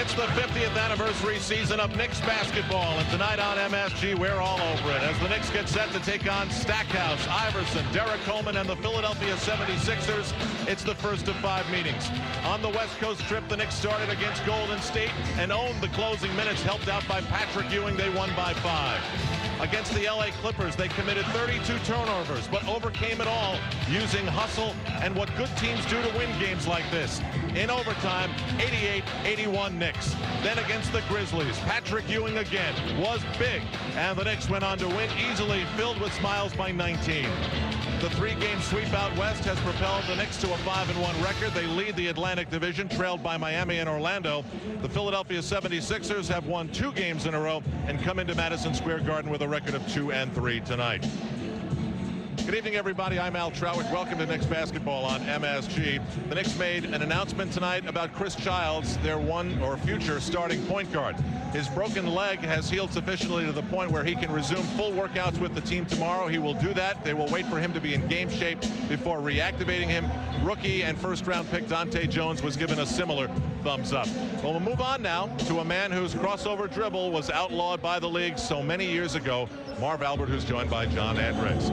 It's the 50th anniversary season of Knicks basketball, and tonight on MSG, we're all over it as the Knicks get set to take on Stackhouse, Iverson, Derek Coleman, and the Philadelphia 76ers. It's the first of 5 meetings. On the West Coast trip, the Knicks started against Golden State and owned the closing minutes, helped out by Patrick Ewing. They won by 5. Against the LA Clippers, they committed 32 turnovers, but overcame it all using hustle and what good teams do to win games like this. In overtime, 88-81 Knicks. Then against the Grizzlies, Patrick Ewing again was big, and the Knicks went on to win easily, filled with smiles by 19. The 3-game sweep out west has propelled the Knicks to a 5-1 record. They lead the Atlantic Division, trailed by Miami and Orlando. The Philadelphia 76ers have won 2 games in a row and come into Madison Square Garden with a record of 2-3 tonight. Good evening, everybody. I'm Al Trowick. Welcome to Knicks basketball on MSG. The Knicks made an announcement tonight about Chris Childs, their future starting point guard. His broken leg has healed sufficiently to the point where he can resume full workouts with the team tomorrow. He will do that. They will wait for him to be in game shape before reactivating him. Rookie and first-round pick Dante Jones was given a similar thumbs up. Well, we'll move on now to a man whose crossover dribble was outlawed by the league so many years ago. Marv Albert, who's joined by John Andres.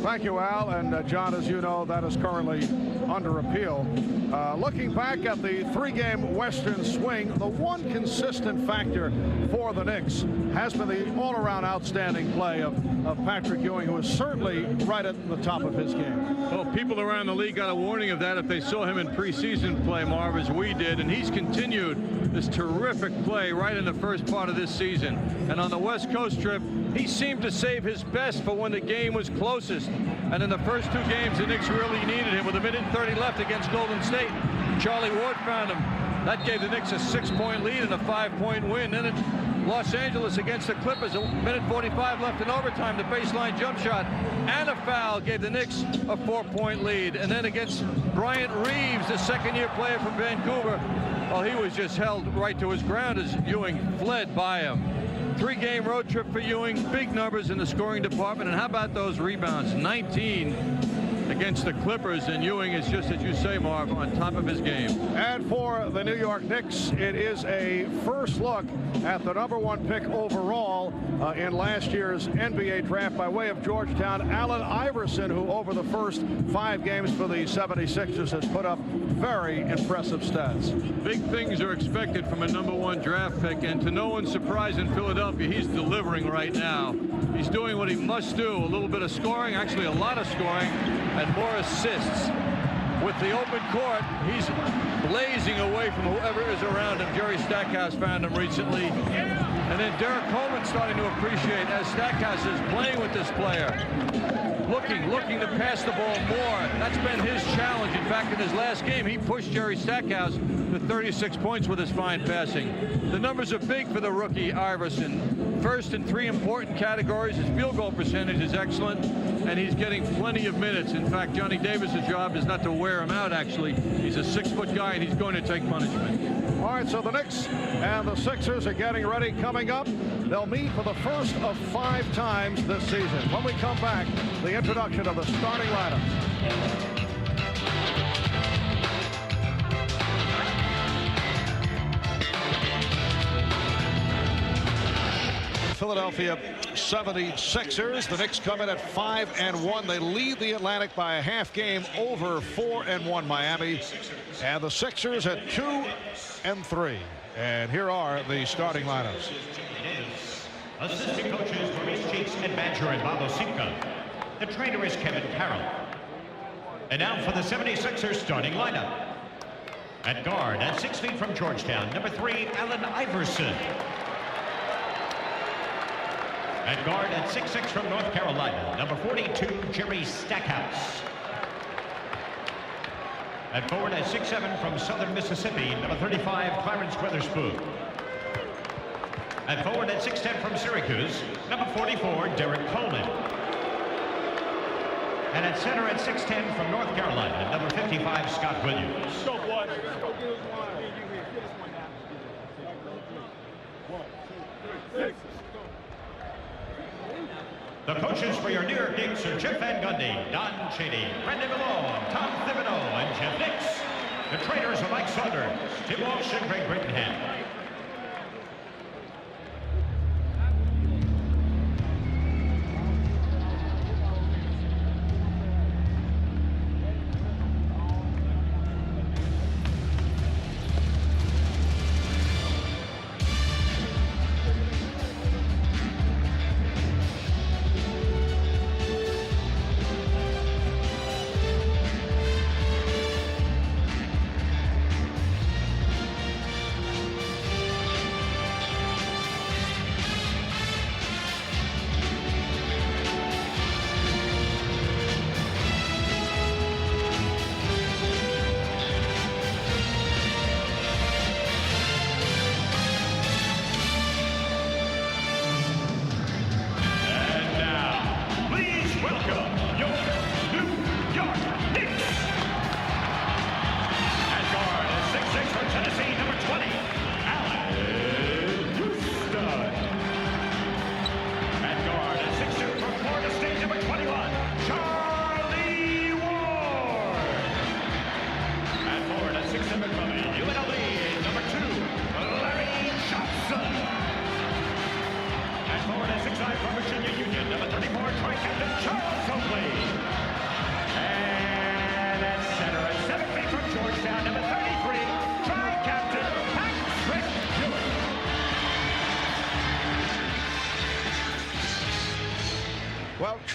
Thank you, Al. And John, as you know, that is currently under appeal. Looking back at the 3-game Western swing, the one consistent factor for the Knicks has been the all-around outstanding play of Patrick Ewing, who is certainly right at the top of his game. Well, people around the league got a warning of that if they saw him in preseason play, Marv, as we did, and he's continued this terrific play right in the first part of this season. And on the West Coast trip, he seemed to save his best for when the game was closest. And in the first 2 games, the Knicks really needed him. With 1:30 left against Golden State, Charlie Ward found him. That gave the Knicks a 6-point lead and a 5-point win. Then in Los Angeles against the Clippers, 1:45 left in overtime, the baseline jump shot and a foul gave the Knicks a 4-point lead. And then against Bryant Reeves, the second-year player from Vancouver, well, he was just held right to his ground as Ewing fled by him. 3-game road trip for Ewing, big numbers in the scoring department. And how about those rebounds? 19 against the Clippers, and Ewing is just, as you say, Marv, on top of his game. And for the New York Knicks, it is a first look at the #1 pick overall in last year's NBA draft by way of Georgetown, Allen Iverson, who over the first 5 games for the 76ers has put up very impressive stats. Big things are expected from a #1 draft pick, and to no one's surprise in Philadelphia, he's delivering right now. He's doing what he must do, a little bit of scoring, actually a lot of scoring, and more assists. With the open court, he's blazing away from whoever is around him. Jerry Stackhouse found him recently. And then Derek Coleman starting to appreciate as Stackhouse is playing with this player. Looking to pass the ball more. That's been his challenge. In fact, in his last game, he pushed Jerry Stackhouse to 36 points with his fine passing. The numbers are big for the rookie Iverson. First in 3 important categories. His field goal percentage is excellent, and he's getting plenty of minutes. In fact, Johnny Davis's job is not to wear him out, actually. He's a 6-foot guy, and he's going to take punishment. All right, so the Knicks and the Sixers are getting ready. Coming up, they'll meet for the first of 5 times this season. When we come back, the introduction of the starting lineups. Philadelphia 76ers. The Knicks come in at 5-1. They lead the Atlantic by a half game over 4-1 Miami. And the Sixers at 2-3. And here are the starting lineups. Assistant coaches Maurice Cheeks and Badger and Bob Osipka. The trainer is Kevin Carroll. And now for the 76ers starting lineup. At guard, at 6 feet from Georgetown, #3, Allen Iverson. At guard at 6'6" from North Carolina, #42, Jerry Stackhouse. At forward at 6'7" from Southern Mississippi, #35, Clarence Weatherspoon. At forward at 6'10" from Syracuse, #44, Derek Coleman. And at center at 6'10" from North Carolina, #55, Scott Williams. Go, boy. Go, The coaches for your New York Knicks are Jeff Van Gundy, Don Chaney, Brendan Malone, Tom Thibodeau, and Jeff Knicks. The trainers are Mike Saunders, Tim Walsh, and Greg Brittenham.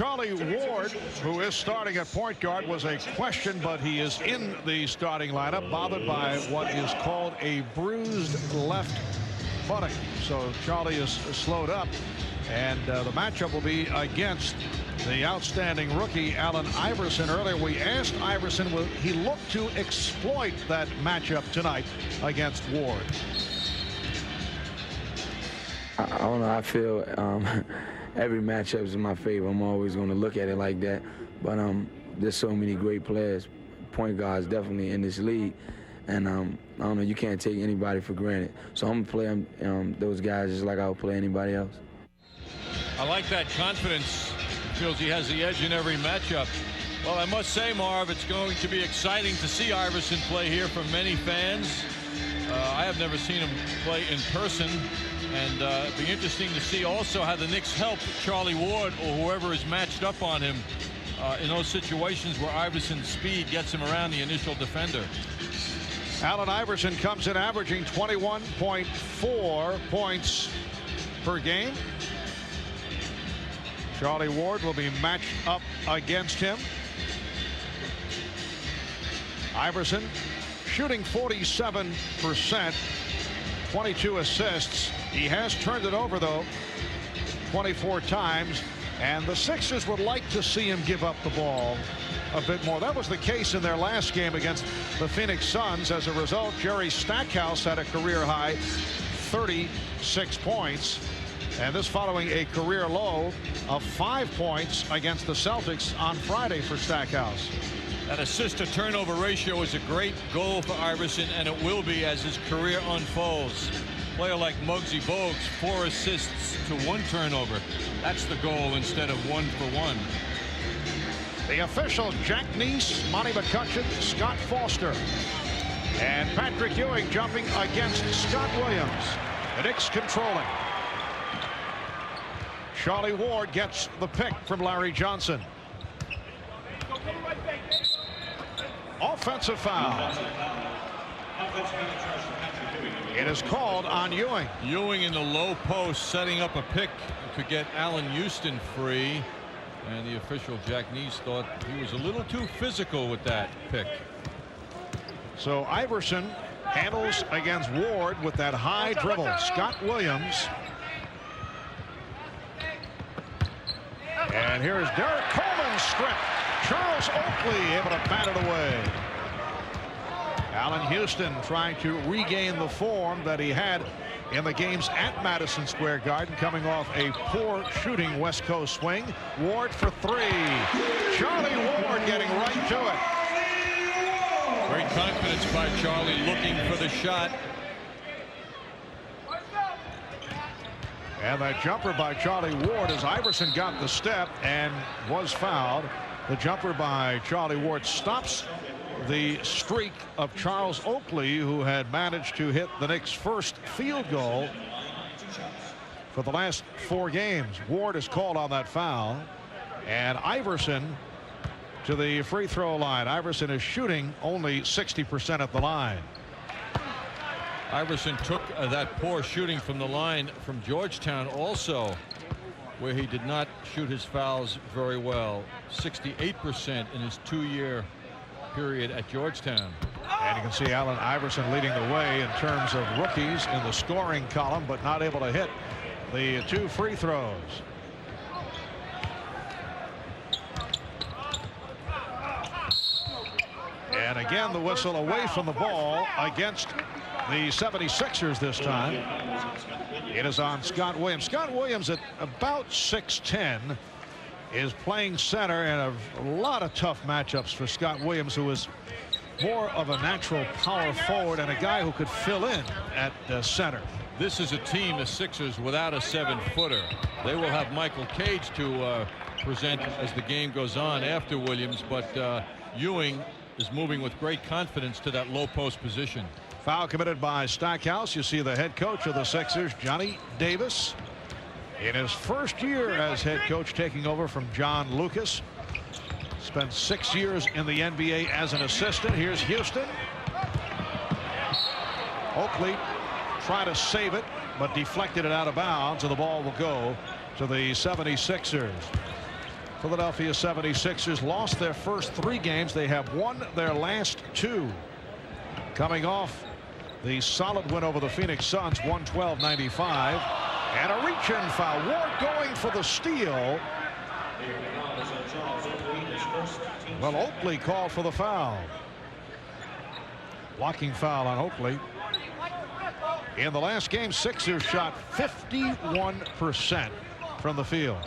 Charlie Ward, who is starting at point guard, was a question, but he is in the starting lineup, bothered by what is called a bruised left buttock. So Charlie is slowed up, and the matchup will be against the outstanding rookie Allen Iverson. Earlier we asked Iverson, will he look to exploit that matchup tonight against Ward? I don't know. I feel every matchup is in my favor. I'm always going to look at it like that. But there's so many great players, point guards definitely in this league. And I don't know, you can't take anybody for granted. So I'm going to play those guys just like I would play anybody else. I like that confidence. Feels he has the edge in every matchup. Well, I must say, Marv, it's going to be exciting to see Iverson play here for many fans. I have never seen him play in person. And it'd be interesting to see also how the Knicks help Charlie Ward or whoever is matched up on him in those situations where Iverson's speed gets him around the initial defender. Allen Iverson comes in averaging 21.4 points per game. Charlie Ward will be matched up against him. Iverson shooting 47%, 22 assists. He has turned it over, though, 24 times, and the Sixers would like to see him give up the ball a bit more. That was the case in their last game against the Phoenix Suns. As a result, Jerry Stackhouse had a career-high 36 points, and this following a career low of 5 points against the Celtics on Friday for Stackhouse. That assist-to-turnover ratio is a great goal for Iverson, and it will be as his career unfolds. Player like Muggsy Bogues, 4 assists to 1 turnover. That's the goal instead of 1 for 1. The official: Jack Neese, Monty McCutcheon, Scott Foster, and Patrick Ewing jumping against Scott Williams. The Knicks controlling. Charlie Ward gets the pick from Larry Johnson. Offensive foul. It is called on Ewing. Ewing in the low post, setting up a pick to get Allen Houston free. And the official, Jack Neese, thought he was a little too physical with that pick. So Iverson handles against Ward with that high dribble. Scott Williams. And here is Derek Coleman's strip. Charles Oakley able to bat it away. Allen Houston trying to regain the form that he had in the games at Madison Square Garden, coming off a poor shooting West Coast swing. Ward for 3. Charlie Ward getting right to it. Great confidence by Charlie, looking for the shot. And that jumper by Charlie Ward, as Iverson got the step and was fouled. The jumper by Charlie Ward stops the streak of Charles Oakley, who had managed to hit the Knicks' first field goal for the last 4 games. Ward is called on that foul, and Iverson to the free throw line. Iverson is shooting only 60% at the line. Iverson took that poor shooting from the line from Georgetown also, where he did not shoot his fouls very well. 68% in his 2-year period at Georgetown. And you can see Allen Iverson leading the way in terms of rookies in the scoring column, but not able to hit the 2 free throws. And again, the whistle away from the ball against the 76ers this time. It is on Scott Williams. Scott Williams, at about 6'10", is playing center, and a lot of tough matchups for Scott Williams, who is more of a natural power forward and a guy who could fill in at center. This is a team, the Sixers, without a 7-footer. They will have Michael Cage to present as the game goes on after Williams, but Ewing is moving with great confidence to that low post position. Foul committed by Stackhouse. You see the head coach of the Sixers, Johnny Davis, in his first year as head coach, taking over from John Lucas. Spent 6 years in the NBA as an assistant. Here's Houston. Oakley tried to save it, but deflected it out of bounds, and the ball will go to the 76ers. Philadelphia 76ers lost their first 3 games. They have won their last 2. Coming off the solid win over the Phoenix Suns, 112-95. And a reach-in foul. Ward going for the steal. Well, Oakley called for the foul. Blocking foul on Oakley. In the last game, Sixers shot 51% from the field.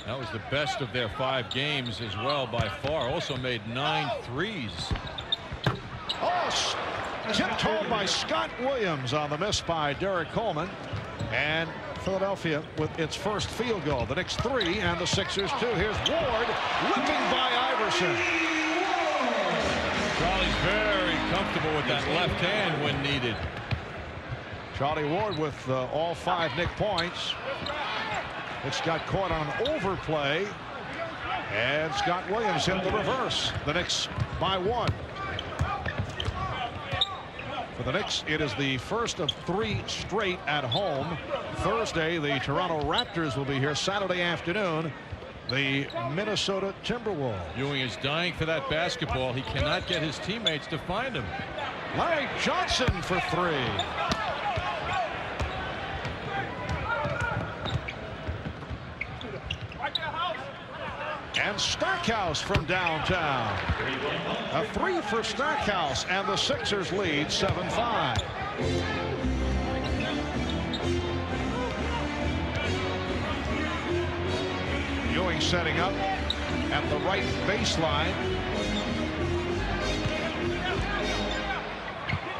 That was the best of their 5 games as well by far. Also made 9 threes. Oh, tipped by Scott Williams on the miss by Derek Coleman. And Philadelphia with its first field goal. The Knicks 3 and the Sixers 2. Here's Ward whipping by Iverson. Charlie's very comfortable with that left hand when needed. Charlie Ward with all 5 Knick points. It's got caught on an overplay. And Scott Williams hit the reverse. The Knicks by 1. For the Knicks, it is the first of 3 straight at home. Thursday, the Toronto Raptors will be here. Saturday afternoon, the Minnesota Timberwolves. Ewing is dying for that basketball. He cannot get his teammates to find him. Larry Johnson for 3. And Stackhouse from downtown. A 3 for Stackhouse, and the Sixers lead 7-5. Ewing setting up at the right baseline.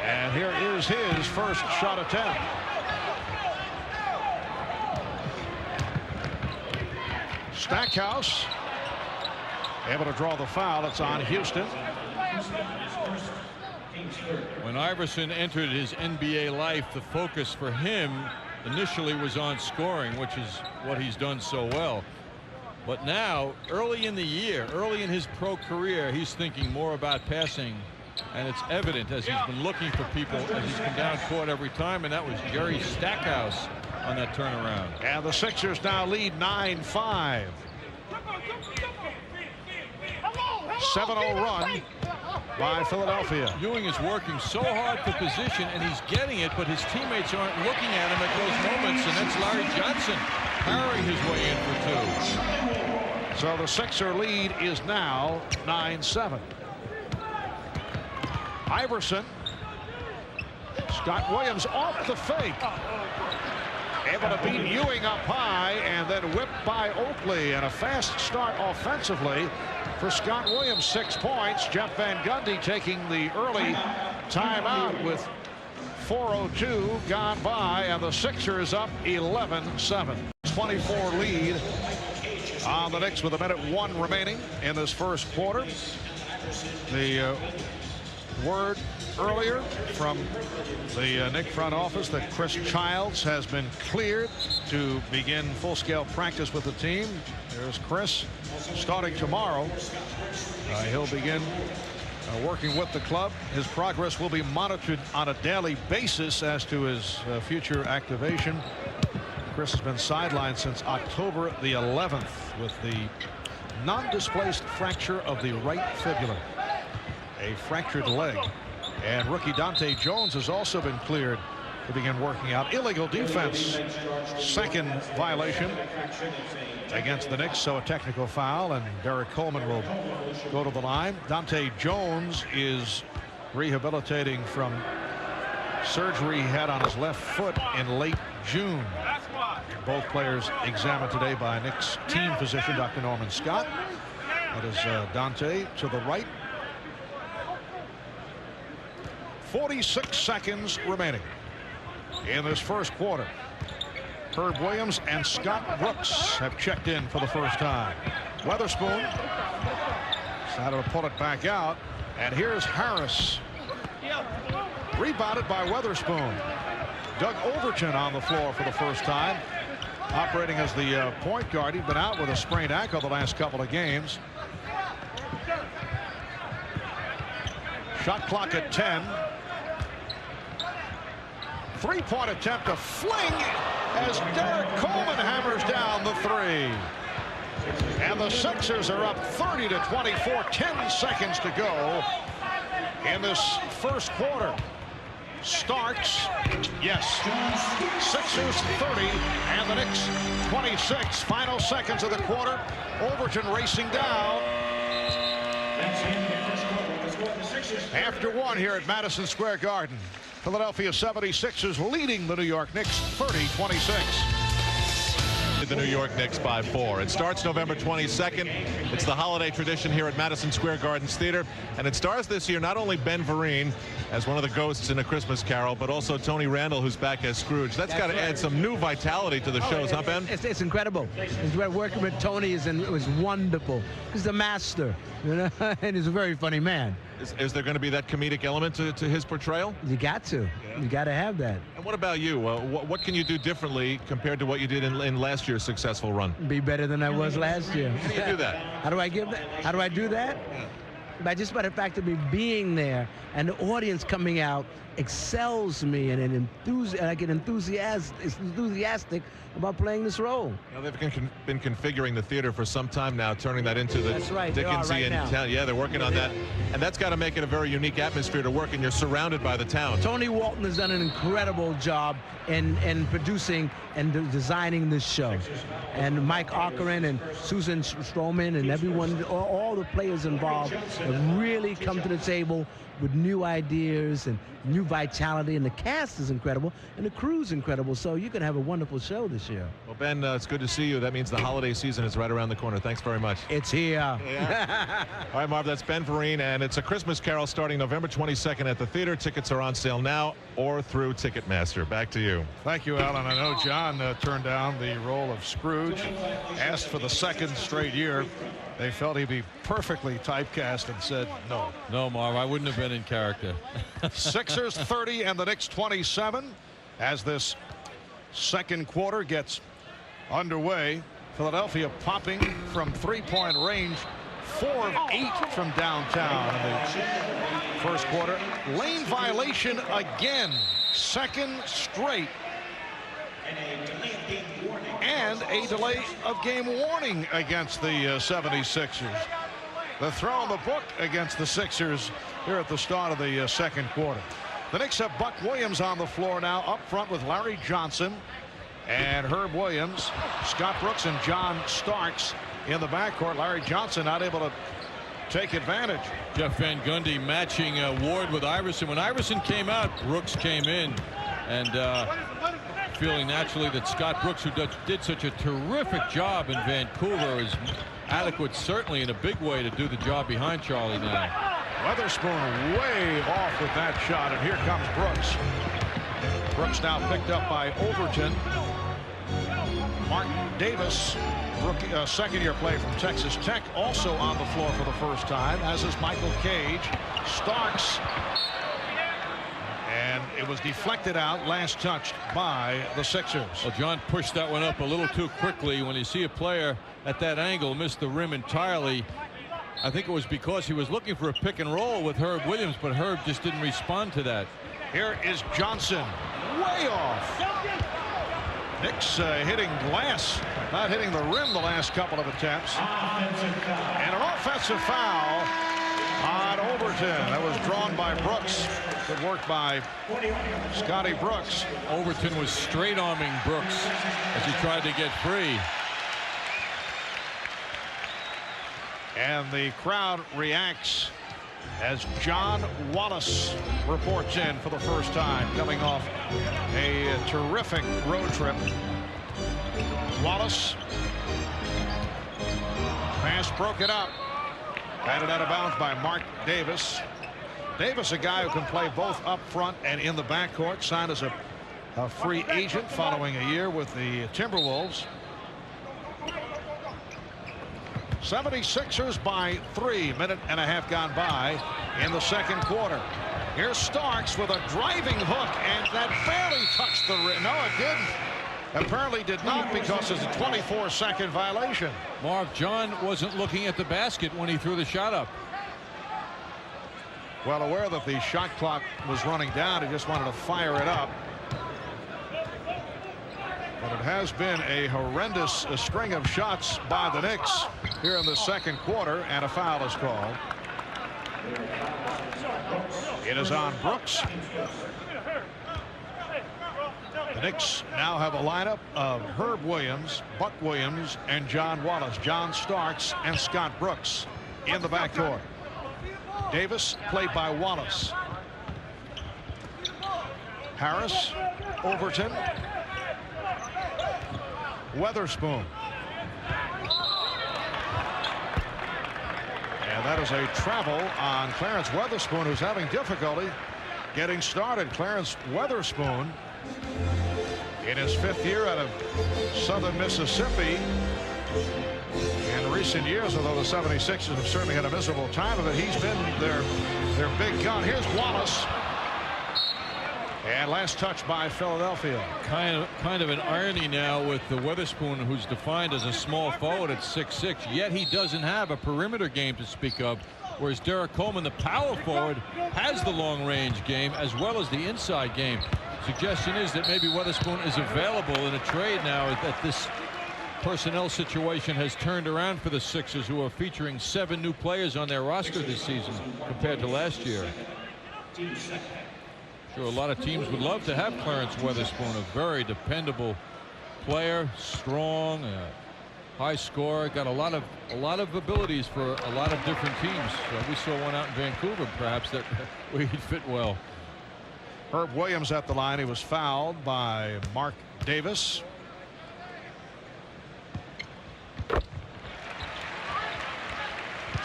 And here is his first shot attempt. Stackhouse able to draw the foul. It's on Houston. When Iverson entered his NBA life, the focus for him initially was on scoring, which is what he's done so well. But now, early in the year, early in his pro career, he's thinking more about passing. And it's evident as he's been looking for people as he's come down court every time. And that was Jerry Stackhouse on that turnaround. And the Sixers now lead 9-5. 7-0 run by Philadelphia. Ewing is working so hard for position, and he's getting it, but his teammates aren't looking at him at those moments, and that's Larry Johnson powering his way in for 2. So the Sixer lead is now 9-7. Iverson. Scott Williams off the fake. Able to beat Ewing up high, and then whipped by Oakley. And a fast start offensively for Scott Williams. 6 points. Jeff Van Gundy taking the early timeout with 4:02 gone by, and the Sixers up 11-7. 24 lead on the Knicks with 1:01 remaining in this first quarter. The word earlier from the Knicks front office that Chris Childs has been cleared to begin full-scale practice with the team. There's Chris starting tomorrow. He'll begin working with the club. His progress will be monitored on a daily basis as to his future activation. Chris has been sidelined since October the 11th with the non-displaced fracture of the right fibula, a fractured leg. And rookie Dante Jones has also been cleared to begin working out. Illegal defense, second violation against the Knicks, so a technical foul, and Derek Coleman will go to the line. Dante Jones is rehabilitating from surgery he had on his left foot in late June. Both players examined today by Knicks team physician Dr. Norman Scott. That is Dante to the right. 46 seconds remaining in this first quarter. Herb Williams and Scott Brooks have checked in for the first time. Weatherspoon decided to pull it back out, and here's Harris. Rebounded by Weatherspoon. Doug Overton on the floor for the first time, operating as the point guard. He'd been out with a sprained ankle the last couple of games. Shot clock at 10. Three-point attempt to fling as Derek Coleman hammers down the 3. And the Sixers are up 30-24, 10 seconds to go in this first quarter. Starks, yes. Sixers 30 and the Knicks 26. Final seconds of the quarter. Overton racing down. After one here at Madison Square Garden. Philadelphia 76ers leading the New York Knicks 30-26. The New York Knicks by 4. It starts November 22nd. It's the holiday tradition here at Madison Square Gardens Theater, and it stars this year not only Ben Vereen as one of the ghosts in A Christmas Carol, but also Tony Randall, who's back as Scrooge. That's got to add some new vitality to the shows, huh, Ben? It's incredible. Working with Tony was wonderful. He's the master, you know, and he's a very funny man. Is there going to be that comedic element to his portrayal? You got to. Yeah. You got to have that. And what about you? What can you do differently compared to what you did in last year's successful run? Be better than I was last year. How do you do that? How do I give that? How do I do that? Yeah. By the fact of me being there and the audience coming out excels me and I get enthusiastic about playing this role. Now they've been configuring the theater for some time now, turning that into the Dickensian town. Yeah, they're working on that, and that's got to make it a very unique atmosphere to work, and you're surrounded by the town. Tony Walton has done an incredible job in producing and designing this show, and Mike Ockerin and Susan Stroman and everyone, all the players involved have really come to the table with new ideas and new vitality, and the cast is incredible and the crew's incredible, so you can have a wonderful show this year. Well, Ben, it's good to see you. That means the holiday season is right around the corner. Thanks very much. It's here. Yeah. All right, Marv, that's Ben Vereen, and it's A Christmas Carol starting November 22nd at the theater. Tickets are on sale now or through Ticketmaster. Back to you. Thank you, Alan. I know John turned down the role of Scrooge, asked for the second straight year. They felt he'd be perfectly typecast and said no. No, Marv, I wouldn't have been in character. Sixers 30 and the Knicks 27 as this second quarter gets underway. Philadelphia popping from three-point range, 4 of 8 from downtown in the first quarter. Lane violation again, second straight. And a delay of game warning against the 76ers. The throw in the book against the Sixers here at the start of the second quarter. The Knicks have Buck Williams on the floor now, up front with Larry Johnson and Herb Williams, Scott Brooks and John Starks in the backcourt. Larry Johnson not able to take advantage. Jeff Van Gundy matching Ward with Iverson. When Iverson came out, Brooks came in, and feeling naturally that Scott Brooks, who did such a terrific job in Vancouver, is adequate certainly in a big way to do the job behind Charlie now. Weatherspoon way off with that shot, and here comes Brooks. Brooks now picked up by Overton. Mark Davis, rookie, second-year play from Texas Tech, also on the floor for the first time, as is Michael Cage. Starks, and it was deflected out, last touched by the Sixers. Well, John pushed that one up a little too quickly. When you see a player at that angle miss the rim entirely, I think it was because he was looking for a pick and roll with Herb Williams, but Herb just didn't respond to that. Here is Johnson, way off. Knicks hitting glass, not hitting the rim the last couple of attempts. And an offensive foul on Overton. That was drawn by Brooks. Good work by Scotty Brooks. Overton was straight arming Brooks as he tried to get free. And the crowd reacts as John Wallace reports in for the first time, coming off a terrific road trip. Wallace, pass broken up, batted out of bounds by Mark Davis. Davis, a guy who can play both up front and in the backcourt, signed as a free agent following a year with the Timberwolves. 76ers by 3, minute and a half gone by in the second quarter. Here's Starks with a driving hook, and that barely touched the rim. No, it didn't. Apparently did not, because it's a 24-second violation. Marv, John wasn't looking at the basket when he threw the shot up. Well aware that the shot clock was running down, he just wanted to fire it up. But it has been a horrendous string of shots by the Knicks here in the second quarter, and a foul is called. It is on Brooks. The Knicks now have a lineup of Herb Williams, Buck Williams, and John Wallace. John Starks and Scott Brooks in the backcourt. Davis played by Wallace. Harris, Overton, Weatherspoon. And that is a travel on Clarence Weatherspoon, who's having difficulty getting started. Clarence Weatherspoon, in his 5th year out of Southern Mississippi. In recent years, although the 76ers have certainly had a miserable time of it, he's been their big gun. Here's Wallace. And last touch by Philadelphia. Kind of an irony now with the Weatherspoon, who's defined as a small forward at 6'6", yet he doesn't have a perimeter game to speak of, whereas Derek Coleman, the power forward, has the long-range game as well as the inside game. Suggestion is that maybe Weatherspoon is available in a trade now that this personnel situation has turned around for the Sixers, who are featuring 7 new players on their roster this season compared to last year. Sure, a lot of teams would love to have Clarence Weatherspoon, a very dependable player, strong, high scorer, got a lot of abilities for a lot of different teams. We saw one out in Vancouver, perhaps, that where he'd fit well. Herb Williams at the line. He was fouled by Mark Davis.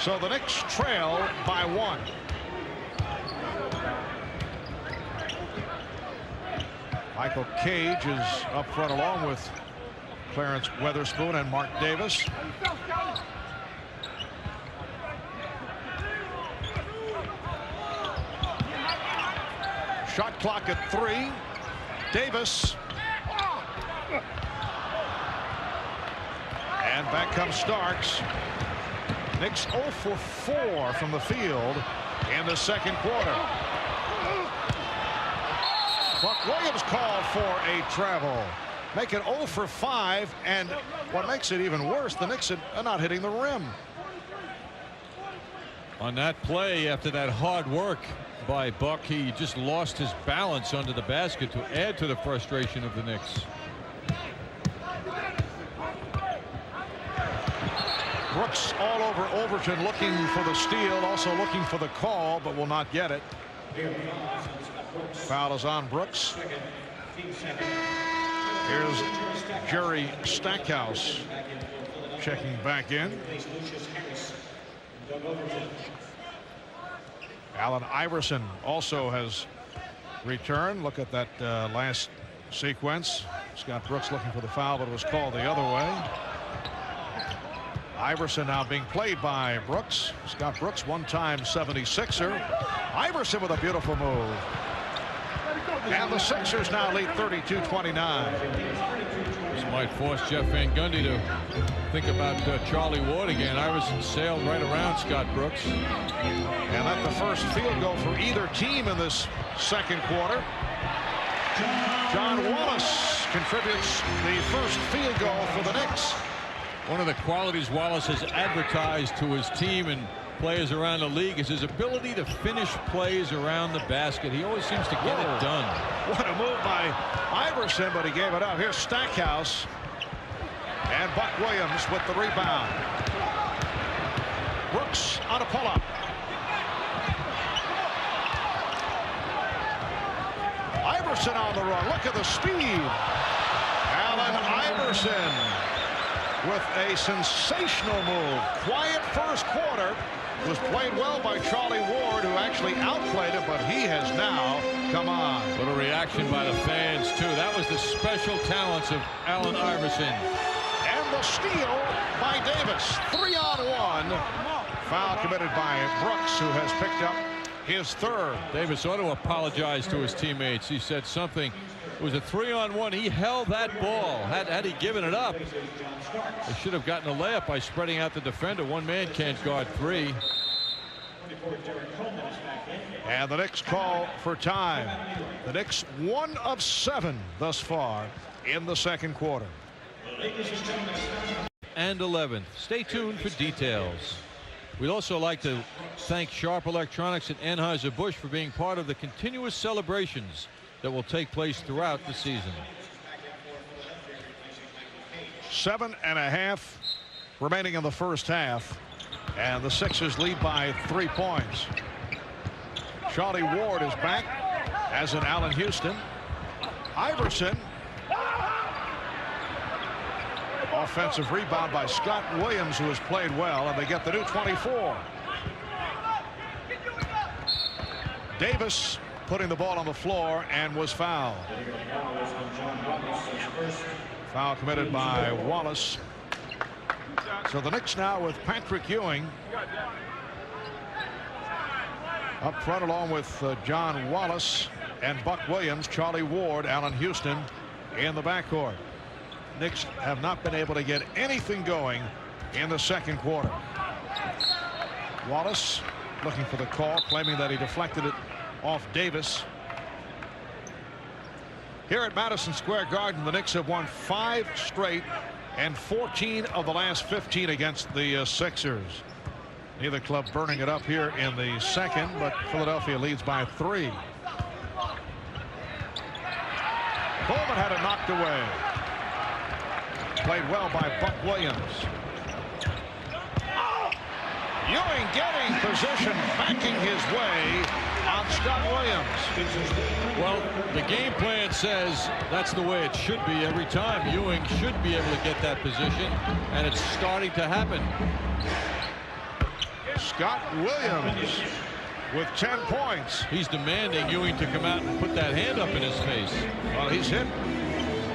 So the Knicks trail by 1. Michael Cage is up front along with Clarence Weatherspoon and Mark Davis. Shot clock at 3. Davis. And back comes Starks. Knicks 0 for 4 from the field in the second quarter. Buck Williams called for a travel. Make it 0 for 5, and what makes it even worse, the Knicks are not hitting the rim. On that play, after that hard work by Buck, he just lost his balance under the basket to add to the frustration of the Knicks. Brooks all over Overton, looking for the steal, also looking for the call, but will not get it. Foul is on Brooks. Here's Jerry Stackhouse checking back in. Allen Iverson also has returned. Look at that last sequence. Scott Brooks looking for the foul, but it was called the other way. Iverson now being played by Brooks. Scott Brooks, one-time 76er. Iverson with a beautiful move. And the Sixers now lead 32-29. This might force Jeff Van Gundy to think about Charlie Ward again. Iverson sailed right around Scott Brooks. And that's the first field goal for either team in this second quarter. John Wallace contributes the first field goal for the Knicks. One of the qualities Wallace has advertised to his team and players around the league is his ability to finish plays around the basket. He always seems to get it done. What a move by Iverson, but he gave it up. Here's Stackhouse. And Buck Williams with the rebound. Brooks on a pull-up. Iverson on the run. Look at the speed. Allen Iverson with a sensational move. Quiet first quarter. Was played well by Charlie Ward, who actually outplayed him, but he has now come on. Little reaction by the fans, too. That was the special talents of Allen Iverson. And the steal by Davis. 3-on-1. Foul committed by Brooks, who has picked up his third. Davis ought to apologize to his teammates. He said something. It was a 3-on-1. He held that ball. Had he given it up, they should have gotten a layup by spreading out the defender. One man can't guard 3. And the Knicks call for time. The Knicks 1 of 7 thus far in the second quarter. And 11th. Stay tuned for details. We'd also like to thank Sharp Electronics and Anheuser-Busch for being part of the continuous celebrations that will take place throughout the season. 7.5 remaining in the first half, and the Sixers lead by 3 points. Charlie Ward is back, as in Allen Houston. Iverson. Offensive rebound by Scott Williams, who has played well, and they get the new 24. Davis putting the ball on the floor and was fouled. Foul committed by Wallace. So the Knicks now with Patrick Ewing up front, along with John Wallace and Buck Williams, Charlie Ward, Allen Houston in the backcourt. Knicks have not been able to get anything going in the second quarter. Wallace looking for the call, claiming that he deflected it off Davis. Here at Madison Square Garden, the Knicks have won 5 straight and 14 of the last 15 against the Sixers. Neither club burning it up here in the second, but Philadelphia leads by 3. Coleman had it knocked away. Played well by Buck Williams. Ewing getting position, backing his way on Scott Williams. Well, the game plan says that's the way it should be every time. Ewing should be able to get that position, and it's starting to happen. Scott Williams with 10 points. He's demanding Ewing to come out and put that hand up in his face. Well, he's hit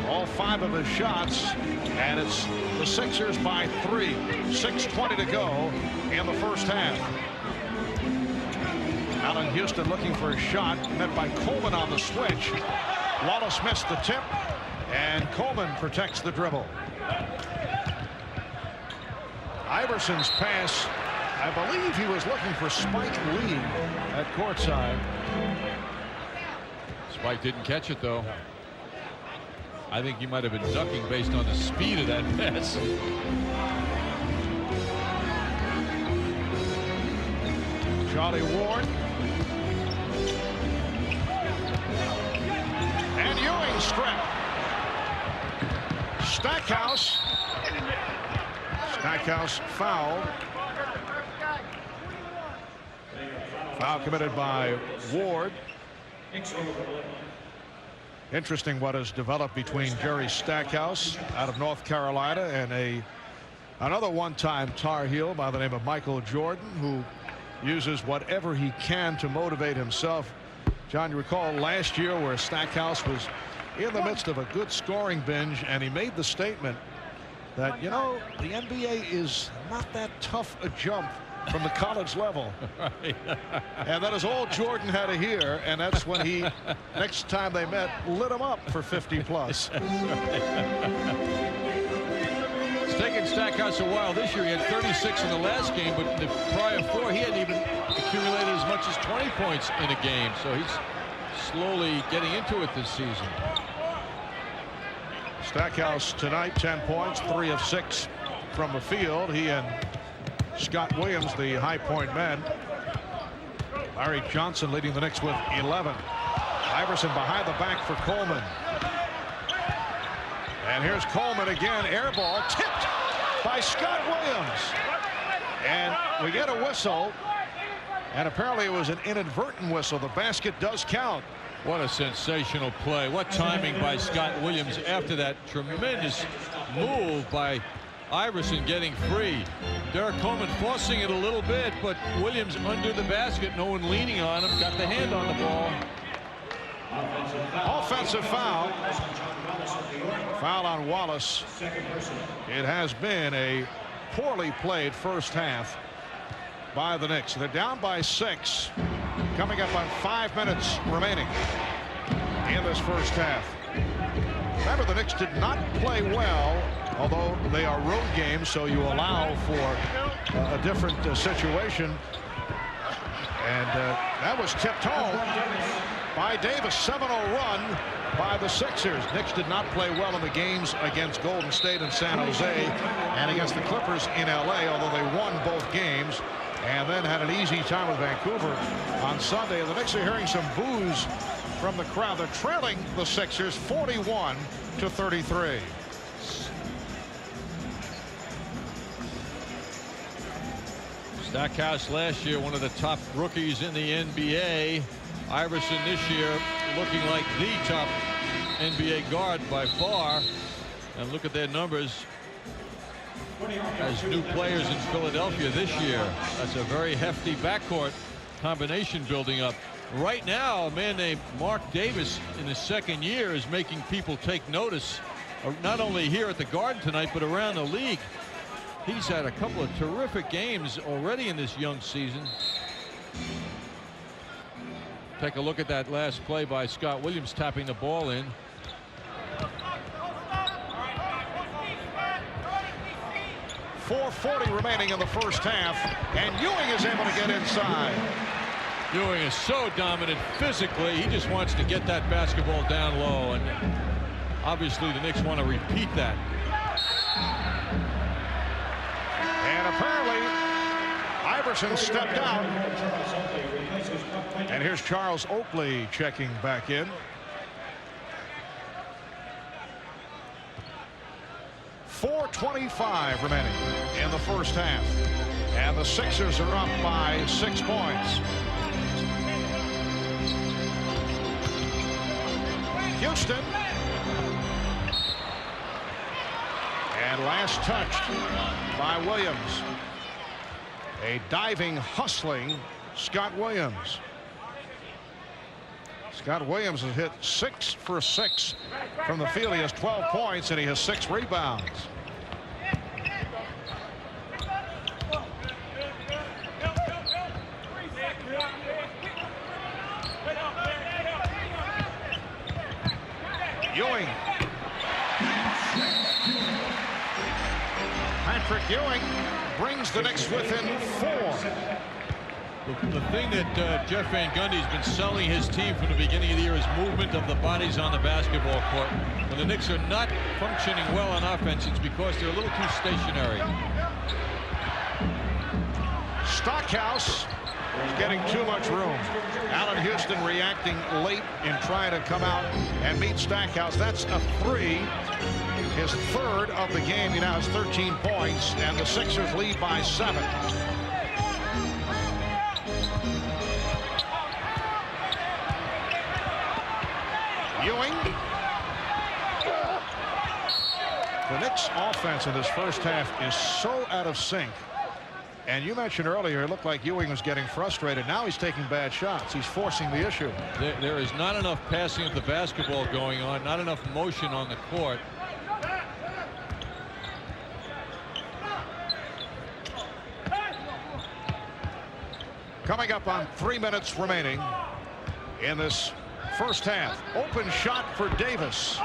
all 5 of his shots, and it's the Sixers by 3. 6:20 to go in the first half. Allen Houston looking for a shot, met by Coleman on the switch. Wallace missed the tip, and Coleman protects the dribble. Iverson's pass, I believe he was looking for Spike Lee at courtside. Spike didn't catch it, though. I think he might have been ducking based on the speed of that pass. Charlie Ward. And Ewing stripped. Stackhouse fouled. Foul committed by Ward. Interesting what has developed between Jerry Stackhouse out of North Carolina and another one-time Tar Heel by the name of Michael Jordan, who uses whatever he can to motivate himself. John, you recall last year where Stackhouse was in the midst of a good scoring binge, and he made the statement that, you know, the NBA is not that tough a jump from the college level. Right. And that is all Jordan had to hear, and that's when he, next time they met, lit him up for 50 plus. It's taken Stackhouse a while. This year he had 36 in the last game, but the prior 4 he hadn't even accumulated as much as 20 points in a game. So he's slowly getting into it this season. Stackhouse tonight, 10 points, 3 of 6 from the field. He and Scott Williams, the high point men. Larry Johnson leading the Knicks with 11. Iverson behind the back for Coleman. And here's Coleman again. Air ball tipped by Scott Williams. And we get a whistle. And apparently it was an inadvertent whistle. The basket does count. What a sensational play. What timing by Scott Williams after that tremendous move by Iverson getting free. Derek Coleman forcing it a little bit, but Williams under the basket, no one leaning on him, got the hand on the ball. Offensive foul. Foul on Wallace. It has been a poorly played first half by the Knicks. They're down by 6, coming up on 5 minutes remaining in this first half. Remember, the Knicks did not play well, although they are road games, so you allow for a different situation. And that was tipped home by Davis. 7-0 run by the Sixers. Knicks did not play well in the games against Golden State and San Jose and against the Clippers in LA, although they won both games, and then had an easy time with Vancouver on Sunday. The Knicks are hearing some boos from the crowd. They're trailing the Sixers 41-33. Stackhouse last year, one of the top rookies in the NBA. Iverson this year looking like the top NBA guard by far. And look at their numbers as new players in Philadelphia this year. That's a very hefty backcourt combination building up. Right now, a man named Mark Davis in his second year is making people take notice, not only here at the Garden tonight, but around the league. He's had a couple of terrific games already in this young season. Take a look at that last play by Scott Williams, tapping the ball in. .440 remaining in the first half, and Ewing is able to get inside. Ewing is so dominant physically. He just wants to get that basketball down low, and obviously the Knicks want to repeat that. And apparently Iverson stepped out. And here's Charles Oakley checking back in. .425 remaining in the first half. And the Sixers are up by 6 points. Houston. And last touched by Williams. A diving, hustling Scott Williams. Scott Williams has hit 6 for 6 from the field. He has 12 points and he has 6 rebounds. Ewing. Patrick Ewing brings the Knicks within 4. The thing that Jeff Van Gundy's been selling his team from the beginning of the year is movement of the bodies on the basketball court. When the Knicks are not functioning well on offense, it's because they're a little too stationary. Stockhouse is getting too much room. Allen Houston reacting late in trying to come out and meet Stackhouse. That's a 3. His 3rd of the game. He now has 13 points, and the Sixers lead by 7. Ewing. The Knicks offense in this first half is so out of sync. And you mentioned earlier, it looked like Ewing was getting frustrated. Now he's taking bad shots. He's forcing the issue. There is not enough passing of the basketball going on, not enough motion on the court. Coming up on 3 minutes remaining in this first half. Open shot for Davis.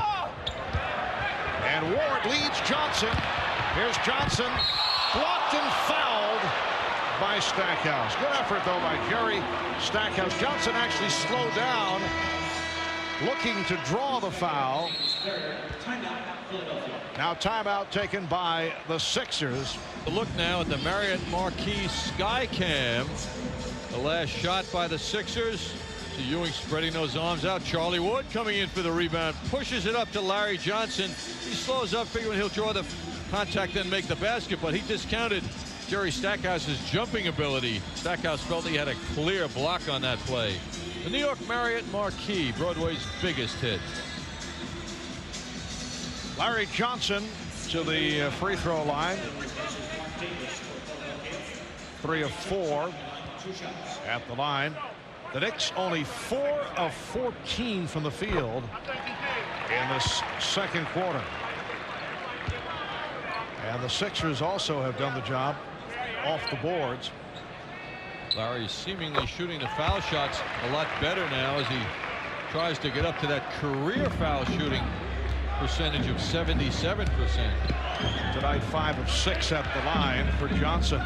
And Ward leads Johnson. Here's Johnson. Blocked and fouled by Stackhouse. Good effort, though, by Jerry Stackhouse. Johnson actually slowed down, looking to draw the foul. Now timeout taken by the Sixers. Look now at the Marriott Marquis Skycam. The last shot by the Sixers. So Ewing spreading those arms out. Charlie Wood coming in for the rebound. Pushes it up to Larry Johnson. He slows up, figuring he'll draw the contact and make the basket, but he discounted Jerry Stackhouse's jumping ability. Stackhouse felt he had a clear block on that play. The New York Marriott Marquis, Broadway's biggest hit. Larry Johnson to the free throw line. 3 of 4 at the line. The Knicks only 4 of 14 from the field in this second quarter. And the Sixers also have done the job off the boards. Larry seemingly shooting the foul shots a lot better now as he tries to get up to that career foul shooting percentage of 77%. Tonight 5 of 6 at the line for Johnson.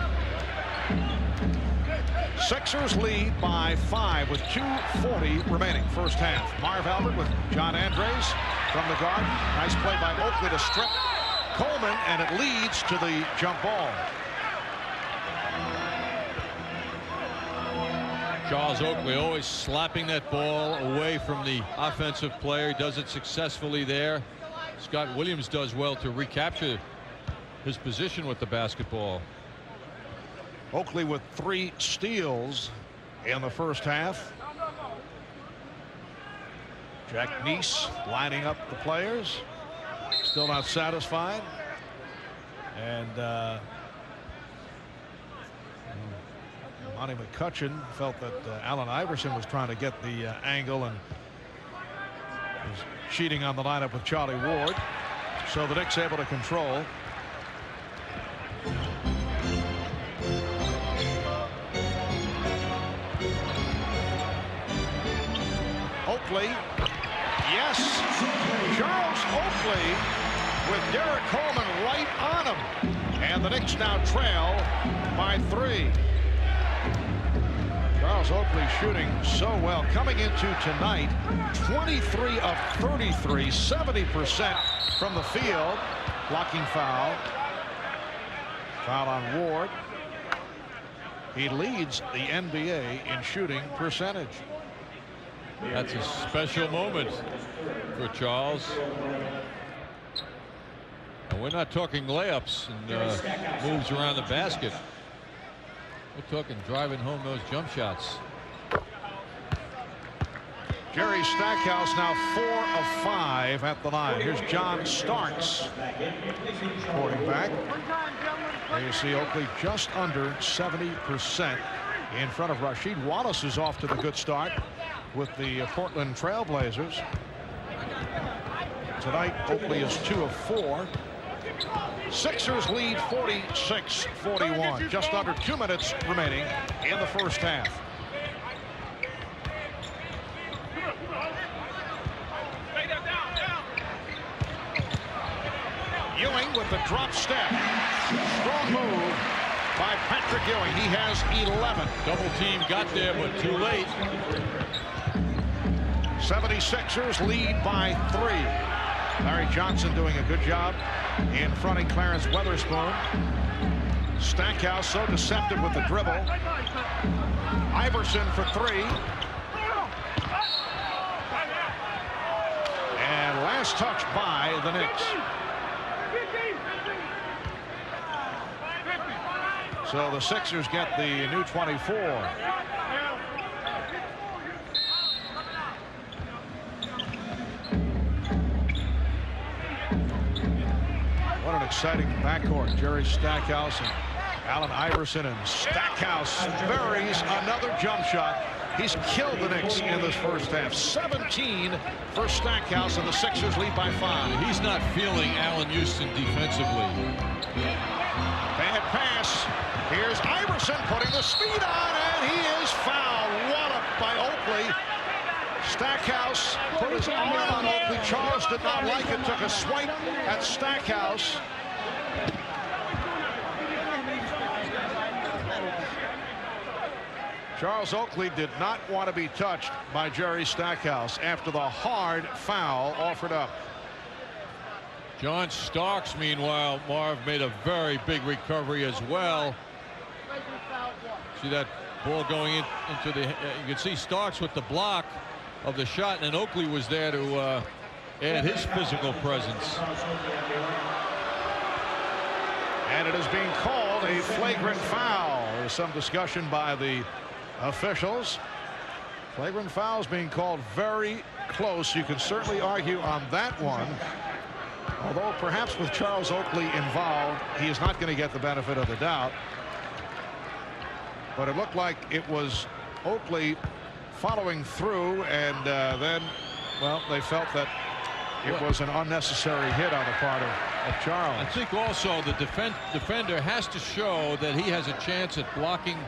Sixers lead by 5 with 2:40 remaining. First half. Marv Albert with John Andres from the guard. Nice play by Oakley to strip Coleman, and it leads to the jump ball. Charles Oakley always slapping that ball away from the offensive player. He does it successfully there. Scott Williams does well to recapture his position with the basketball. Oakley with 3 steals in the first half. Jack Neese lining up the players. Still not satisfied. And Monty McCutcheon felt that Allen Iverson was trying to get the angle and was cheating on the lineup with Charlie Ward. So the Knicks able to control. Oakley. Yes. Charles Oakley with Derek Coleman right on him. And the Knicks now trail by 3. Charles Oakley shooting so well. Coming into tonight, 23 of 33, 70% from the field. Blocking foul. Foul on Ward. He leads the NBA in shooting percentage. That's a special moment for Charles. And we're not talking layups and moves around the basket. We're talking driving home those jump shots. Jerry Stackhouse now 4 of 5 at the line. Here's John Starks reporting back. There you see Oakley just under 70% in front of Rasheed Wallace, is off to the good start with the Portland Trailblazers. Tonight Oakley is 2 of 4. Sixers lead 46-41. Just under 2 minutes remaining in the first half. Ewing with the drop step. Strong move by Patrick Ewing. He has 11. Double team got there, but too late. 76ers lead by 3. Larry Johnson doing a good job in fronting Clarence Weatherspoon. Stackhouse so deceptive with the dribble. Iverson for 3. And last touch by the Knicks. So the Sixers get the new 24. What an exciting backcourt. Jerry Stackhouse and Allen Iverson, and Stackhouse buries another jump shot. He's killed the Knicks in this first half. 17 for Stackhouse, and the Sixers lead by 5. He's not feeling Allen Houston defensively. Bad pass. Here's Iverson putting the speed on, and he is fouled. Walloped by Oakley. Stackhouse put his arm on Oakley. Charles did not like it. Took a swipe at Stackhouse. Charles Oakley did not want to be touched by Jerry Stackhouse after the hard foul offered up. John Starks, meanwhile, Marv, made a very big recovery as well. See that ball going into the. You can see Starks with the block of the shot, and Oakley was there to add his physical presence. And it is being called a flagrant foul. There's some discussion by the officials. Flagrant foul is being called very close. You can certainly argue on that one. Although perhaps with Charles Oakley involved, he is not going to get the benefit of the doubt. But it looked like it was Oakley following through, and then, well, they felt that it was an unnecessary hit on the part of Charles. I think also the defender has to show that he has a chance at blocking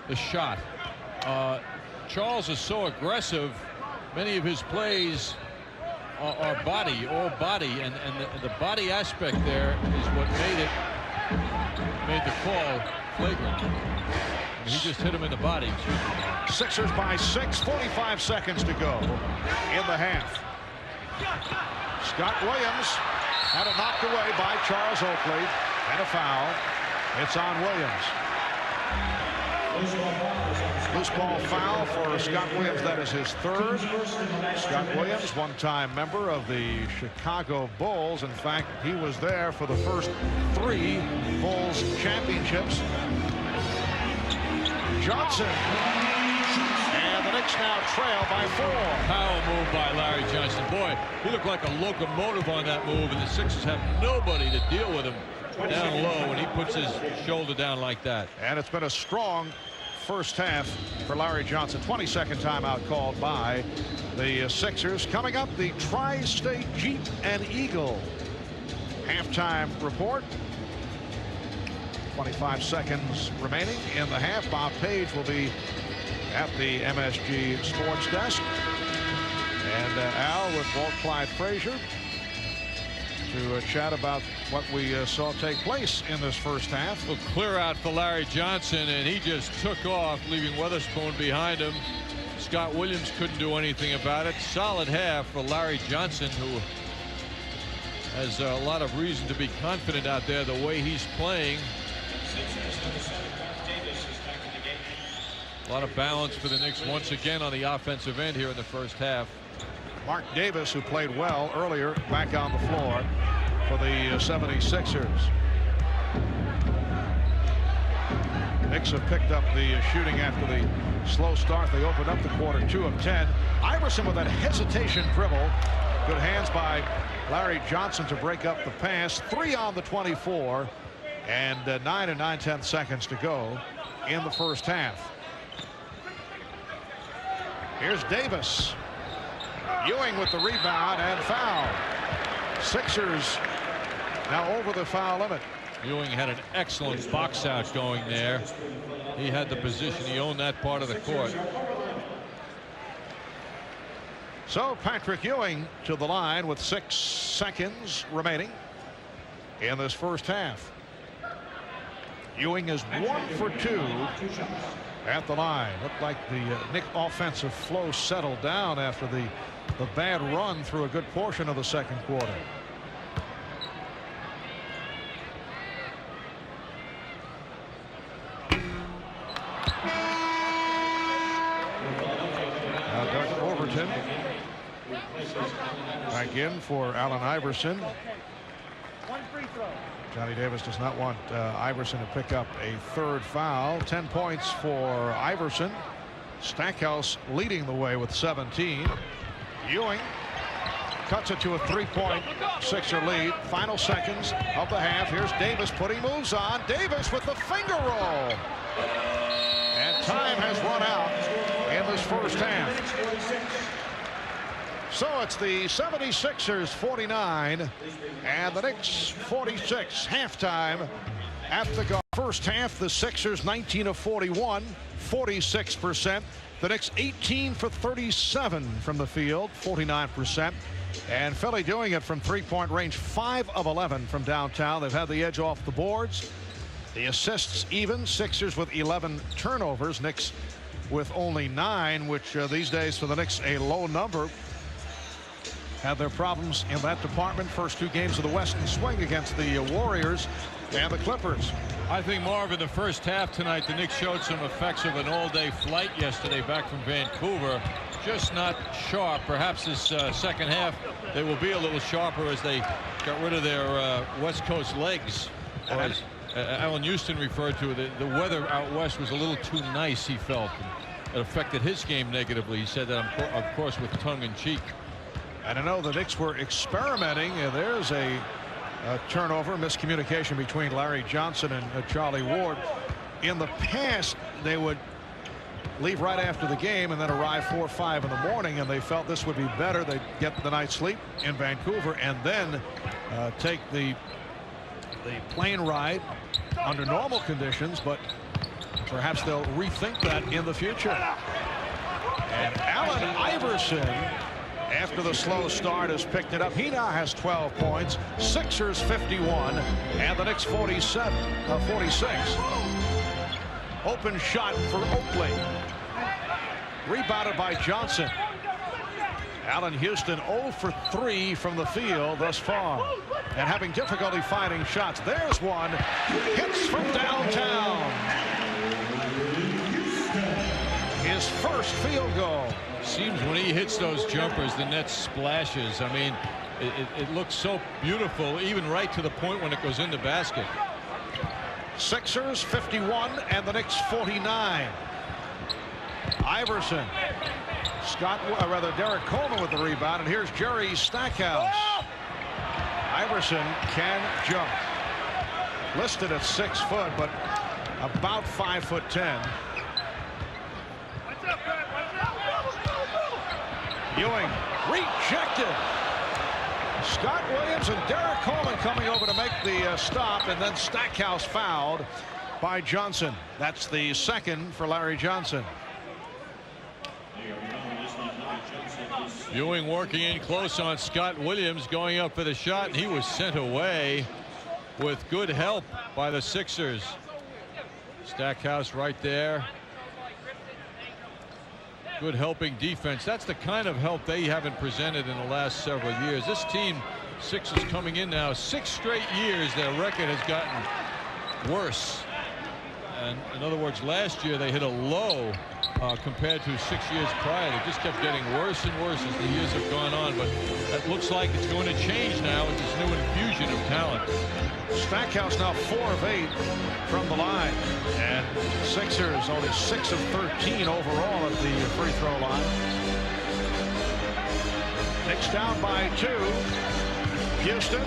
the shot. Charles is so aggressive. Many of his plays are body, all body, and the body aspect there is what made the call flagrant. He just hit him in the body. Sixers by 6, 45 seconds to go in the half. Scott Williams had it knocked away by Charles Oakley, and a foul. It's on Williams. Loose ball foul for Scott Williams. That is his third. Scott Williams, one-time member of the Chicago Bulls. In fact, he was there for the first 3 Bulls championships. Johnson. And the Knicks now trail by 4. Power move by Larry Johnson. Boy, he looked like a locomotive on that move, and the Sixers have nobody to deal with him down low when he puts his shoulder down like that. And it's been a strong first half for Larry Johnson. 22nd timeout called by the Sixers. Coming up, the Tri-State Jeep and Eagle halftime report. 25 seconds remaining in the half. Bob Page will be at the MSG Sports Desk. And Al with Walt Clyde Frazier to chat about what we saw take place in this first half. Well, clear out for Larry Johnson, and he just took off, leaving Weatherspoon behind him. Scott Williams couldn't do anything about it. Solid half for Larry Johnson, who has a lot of reason to be confident out there the way he's playing. A lot of balance for the Knicks once again on the offensive end here in the first half. Mark Davis, who played well earlier, back on the floor for the 76ers. Knicks have picked up the shooting after the slow start. They opened up the quarter 2 of 10. Iverson with that hesitation dribble. Good hands by Larry Johnson to break up the pass. 3 on the 24, and 9 and 9/10 seconds to go in the first half. Here's Davis. Ewing with the rebound and foul. Sixers now over the foul limit. Ewing had an excellent box out going there. He had the position. He owned that part of the court. So Patrick Ewing to the line with 6 seconds remaining in this first half. Ewing is 1 for 2 at the line. Looked like the Knicks offensive flow settled down after the bad run through a good portion of the second quarter. Now Doug Overton back in for Allen Iverson. Johnny Davis does not want Iverson to pick up a third foul. 10 points for Iverson. Stackhouse leading the way with 17. Ewing cuts it to a 3-point Sixer lead. Final seconds of the half. Here's Davis putting moves on. Davis with the finger roll. And time has run out in this first half. So it's the 76ers 49 and the Knicks 46. Halftime at the go. First half, the Sixers 19 of 41, 46%. The Knicks 18 for 37 from the field, 49%. And Philly doing it from 3-point range, 5 of 11 from downtown. They've had the edge off the boards. The assists even. Sixers with 11 turnovers. Knicks with only 9, which these days for the Knicks a low number. Had their problems in that department. First 2 games of the Western swing against the Warriors and the Clippers. I think, Marvin, the first half tonight, the Knicks showed some effects of an all-day flight yesterday back from Vancouver. Just not sharp. Perhaps this second half they will be a little sharper as they got rid of their West Coast legs. Or as Alan Houston referred to it, the weather out west was a little too nice, he felt. It affected his game negatively. He said that, of course, with tongue-in-cheek. And I know the Knicks were experimenting. There's a turnover, miscommunication between Larry Johnson and Charlie Ward. In the past, they would leave right after the game and then arrive 4 or 5 in the morning, and they felt this would be better. They'd get the night's sleep in Vancouver and then take the plane ride under normal conditions, but perhaps they'll rethink that in the future. And Allen Iverson, after the slow start, has picked it up. He now has 12 points. Sixers 51 and the Knicks 46. Open shot for Oakley. Rebounded by Johnson. Allen Houston 0 for 3 from the field thus far, and having difficulty finding shots. There's one. Hits from downtown. His first field goal. Seems when he hits those jumpers, the net splashes. I mean, it looks so beautiful, even right to the point when it goes in the basket. Sixers 51 and the Knicks 49. Iverson. Derek Coleman with the rebound, and here's Jerry Stackhouse. Iverson can jump. Listed at 6 foot, but about 5'10". Ewing rejected. Scott Williams and Derek Coleman coming over to make the stop, and then Stackhouse fouled by Johnson. That's the second for Larry Johnson. Ewing working in close on Scott Williams, going up for the shot, and he was sent away with good help by the Sixers. Stackhouse right there. Good helping defense. That's the kind of help they haven't presented in the last several years. This team, Sixers, coming in now 6 straight years, their record has gotten worse. And in other words, last year they hit a low compared to 6 years prior. They just kept getting worse and worse as the years have gone on, but that looks like it's going to change now with this new infusion of talent. Stackhouse now 4 of 8 from the line, and Sixers only 6 of 13 overall at the free throw line. Knicks down by 2. Houston.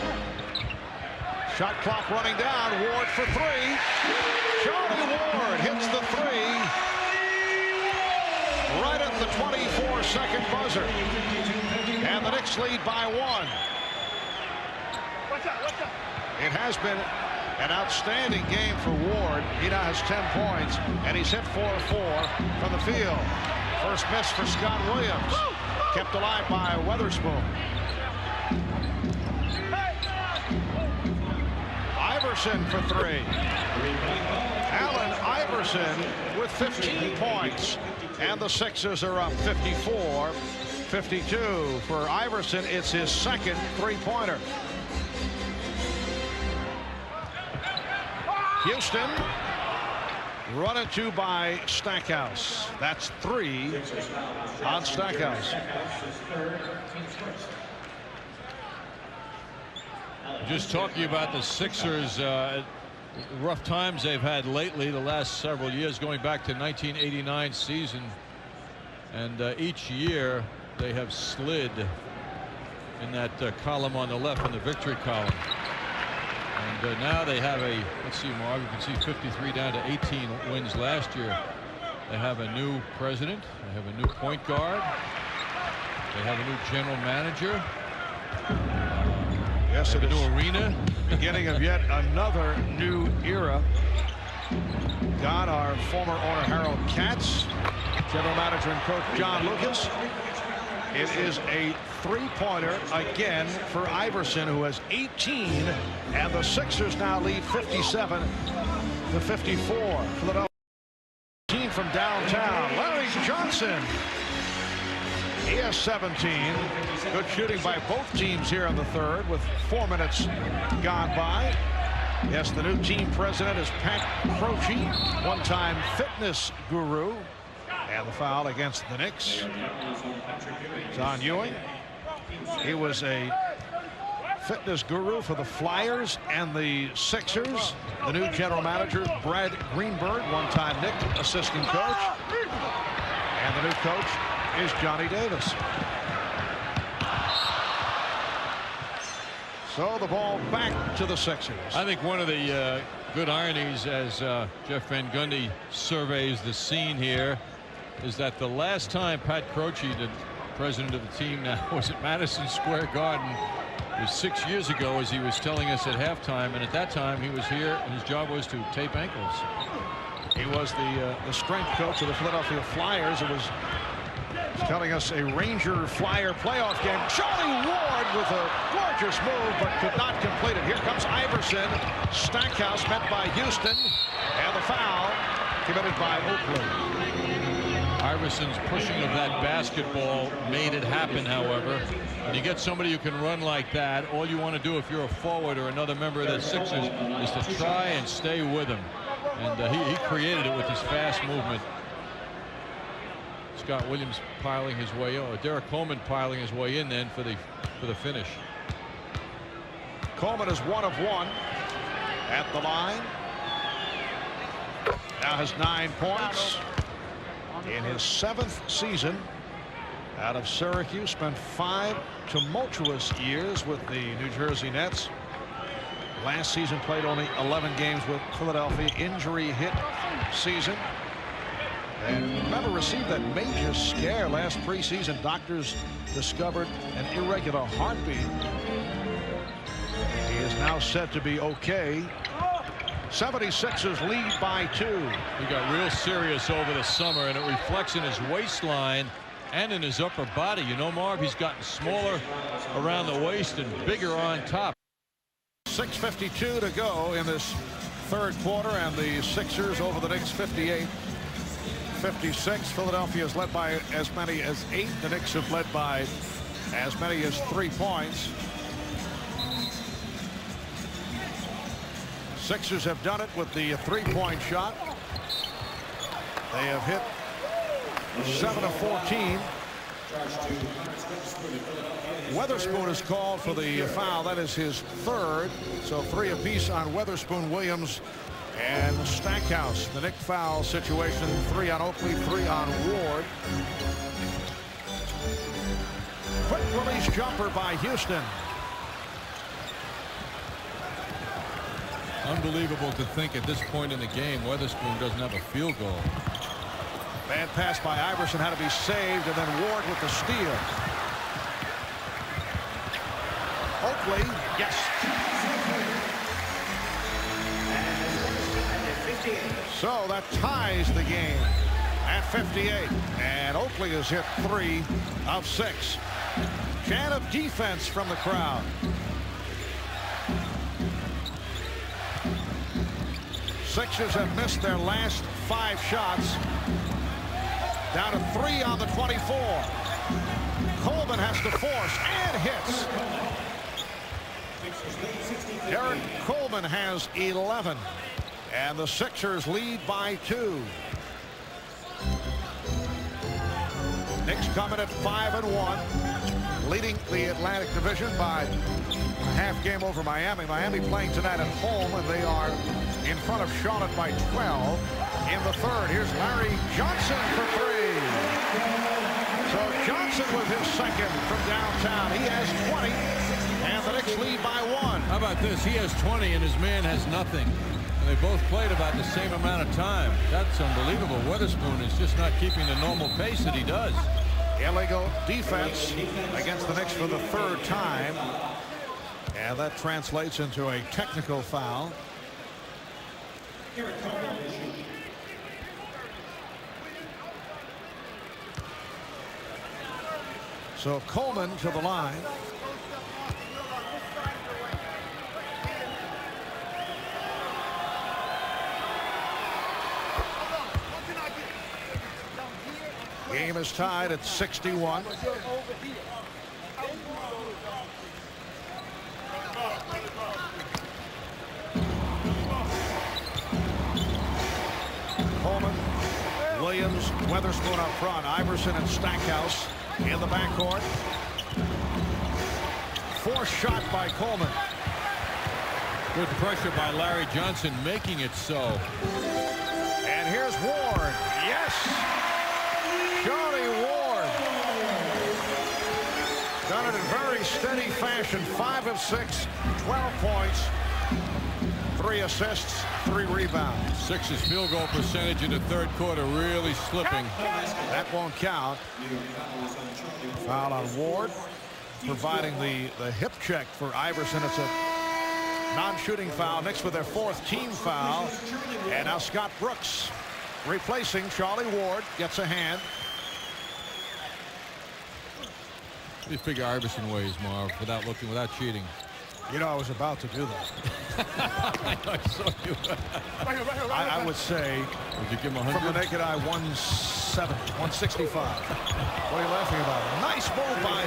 Shot clock running down. Ward for 3. Charlie Ward hits the 3 right at the 24-second buzzer, and the Knicks lead by 1. It has been an outstanding game for Ward. He now has 10 points, and he's hit 4 of 4 from the field. First miss for Scott Williams, kept alive by Weatherspoon. Iverson for 3. Allen Iverson with 15 points, and the Sixers are up 54-52. For Iverson, it's his second three-pointer. Houston run into by Stackhouse. That's 3 on Stackhouse. Just talking about the Sixers, rough times they've had lately, the last several years, going back to 1989 season, and each year they have slid in that column on the left, in the victory column. And now they have a, let's see, Marv, you can see 53 down to 18 wins last year. They have a new president, they have a new point guard, they have a new general manager. Yes, a new arena. Beginning of yet another new era. Got our former owner Harold Katz, general manager and coach John Lucas. It is a three-pointer again for Iverson, who has 18, and the Sixers now lead 57-54. Philadelphia team from downtown. Larry Johnson. He has 17. Good shooting by both teams here in the third with 4 minutes gone by. Yes, the new team president is Pat Croce, one-time fitness guru. And the foul against the Knicks. It's on Ewing. He was a fitness guru for the Flyers and the Sixers. The new general manager, Brad Greenberg, one-time Knicks assistant coach. And the new coach is Johnny Davis. So the ball back to the Sixers. I think one of the good ironies as Jeff Van Gundy surveys the scene here is that the last time Pat Croce, the president of the team now, was at Madison Square Garden was 6 years ago, as he was telling us at halftime, and at that time he was here and his job was to tape ankles. He was the strength coach of the Philadelphia Flyers. It was telling us a Ranger Flyer playoff game. Charlie Ward with a gorgeous move, but could not complete it. Here comes Iverson. Stackhouse met by Houston, and the foul committed by Oakley. Iverson's pushing of that basketball made it happen, however. When you get somebody who can run like that, all you want to do if you're a forward or another member of the Sixers is to try and stay with him. And he created it with his fast movement. Scott Williams piling his way in, or Derek Coleman piling his way in then for the finish. Coleman is 1 of 1 at the line. Now has 9 points in his 7th season out of Syracuse. Spent 5 tumultuous years with the New Jersey Nets. Last season played only 11 games with Philadelphia. Injury hit season. And never received that major scare last preseason. Doctors discovered an irregular heartbeat. He is now said to be okay. 76ers lead by 2. He got real serious over the summer, and it reflects in his waistline and in his upper body. You know, Marv, he's gotten smaller around the waist and bigger on top. 6:52 to go in this third quarter, and the Sixers over the Knicks 58-56. Philadelphia is led by as many as 8. The Knicks have led by as many as 3 points. Sixers have done it with the 3-point shot. They have hit 7 of 14. Weatherspoon is called for the foul. That is his 3rd. So 3 apiece on Weatherspoon, Williams, and Stackhouse. The Knick foul situation: 3 on Oakley, 3 on Ward. Quick release jumper by Houston. Unbelievable to think at this point in the game Weatherspoon doesn't have a field goal. Bad pass by Iverson had to be saved, and then Ward with the steal. Oakley, yes. So that ties the game at 58, and Oakley has hit 3 of 6. Chant of defense from the crowd. Sixers have missed their last 5 shots. Down to 3 on the 24. Coleman has to force and hits. Derek Coleman has 11. And the Sixers lead by 2. Knicks coming at 5-1. Leading the Atlantic Division by a half game over Miami. Miami playing tonight at home, and they are in front of Charlotte by 12 in the 3rd. Here's Larry Johnson for 3. So Johnson with his 2nd from downtown. He has 20, and the Knicks lead by 1. How about this? He has 20 and his man has nothing. And they both played about the same amount of time. That's unbelievable. Weatherspoon is just not keeping the normal pace that he does. Illegal defense against the Knicks for the 3rd time. And that translates into a technical foul. So Coleman to the line. Game is tied at 61. Coleman, Williams, Weatherspoon up front. Iverson and Stackhouse in the backcourt. Forced shot by Coleman. Good pressure by Larry Johnson, making it so. And here's Ward. Yes! Johnny Ward. Done it in very steady fashion. 5 of 6, 12 points, 3 assists, 3 rebounds. Sixers field goal percentage in the 3rd quarter really slipping. That won't count. Foul on Ward, providing the hip check for Iverson. It's a non-shooting foul. Knicks with their 4th team foul. And now Scott Brooks replacing Charlie Ward, gets a hand. You figure Iverson weighs, Marv, without cheating. You know, I was about to do that. I saw you. I would say, Would you give him 100? from the naked eye, 165. What are you laughing about? Nice move by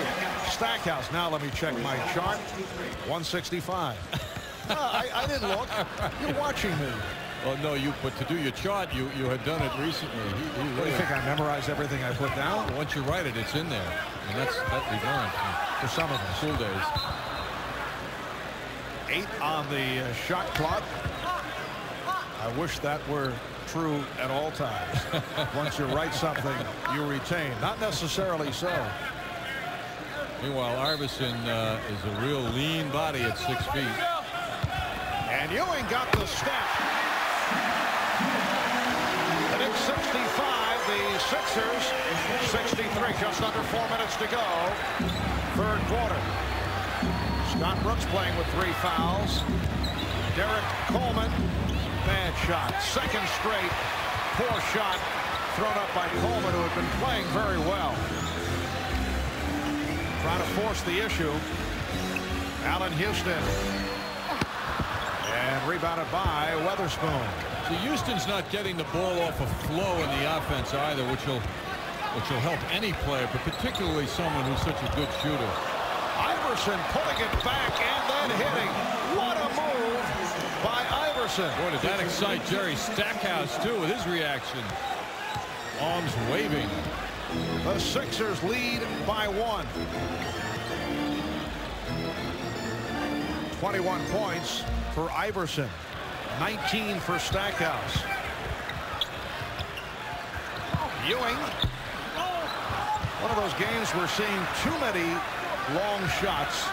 Stackhouse. Now let me check my chart. 165. No, I didn't look. You're watching me. Oh, no, but to do your chart, you had done it recently. What do you think? I memorize everything I put down? Once you write it, it's in there. And that we've learned For some of us. school days. 8 on the shot clock. I wish that were true at all times. Once you write something, you retain. Not necessarily so. Meanwhile, Iverson is a real lean body at 6 feet. And Ewing got the step. The Knicks 65, the Sixers 63. Just under 4 minutes to go. Third quarter. Scott Brooks playing with 3 fouls. Derek Coleman, bad shot. Second straight poor shot thrown up by Coleman, who had been playing very well. Trying to force the issue. Allen Houston. And rebounded by Weatherspoon. So Houston's not getting the ball off a flow in the offense either, which will help any player, but particularly someone who's such a good shooter. Iverson pulling it back and then hitting. What a move by Iverson. Boy, did that excite Jerry Stackhouse, too, with his reaction. Arms waving. The Sixers lead by 1. 21 points for Iverson. 19 for Stackhouse. Ewing. One of those games we're seeing too many long shots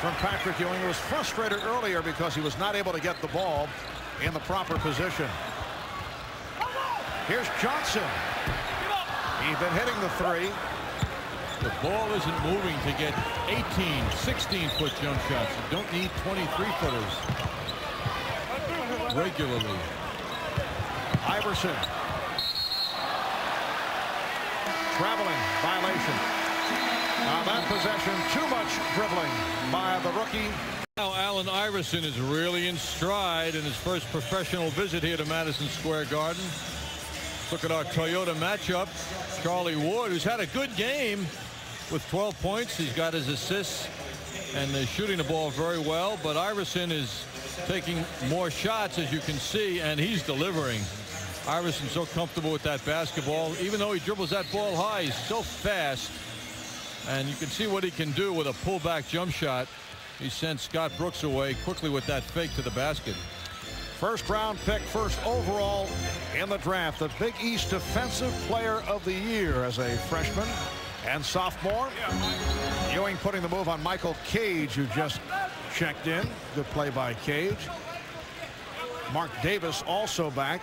from Patrick Ewing. He was frustrated earlier because he was not able to get the ball in the proper position. Here's Johnson. He's been hitting the 3. The ball isn't moving to get 18, 16-foot jump shots. You don't need 23-footers regularly. Iverson. Traveling violation. On that possession, too much dribbling by the rookie. Now Allen Iverson is really in stride in his first professional visit here to Madison Square Garden. Look at our Toyota matchup. Charlie Ward, who's had a good game with 12 points. He's got his assists and is shooting the ball very well. But Iverson is taking more shots, as you can see, and he's delivering. Iverson's so comfortable with that basketball. Even though he dribbles that ball high, he's so fast. And you can see what he can do with a pullback jump shot. He sent Scott Brooks away quickly with that fake to the basket. First round pick, first overall in the draft. The Big East Defensive Player of the Year as a freshman and sophomore. Ewing putting the move on Michael Cage, who just checked in. Good play by Cage. Mark Davis also back.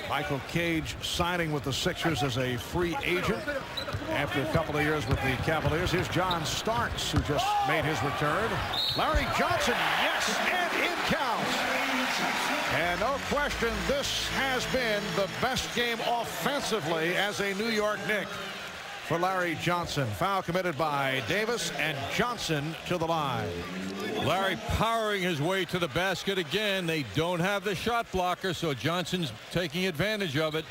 Michael Cage signing with the Sixers as a free agent after a couple of years with the Cavaliers. Here's John Starks, who just made his return. Larry Johnson, yes, and it counts. And no question, this has been the best game offensively as a New York Knick for Larry Johnson. Foul committed by Davis, and Johnson to the line. Larry powering his way to the basket again. They don't have the shot blocker, so Johnson's taking advantage of it.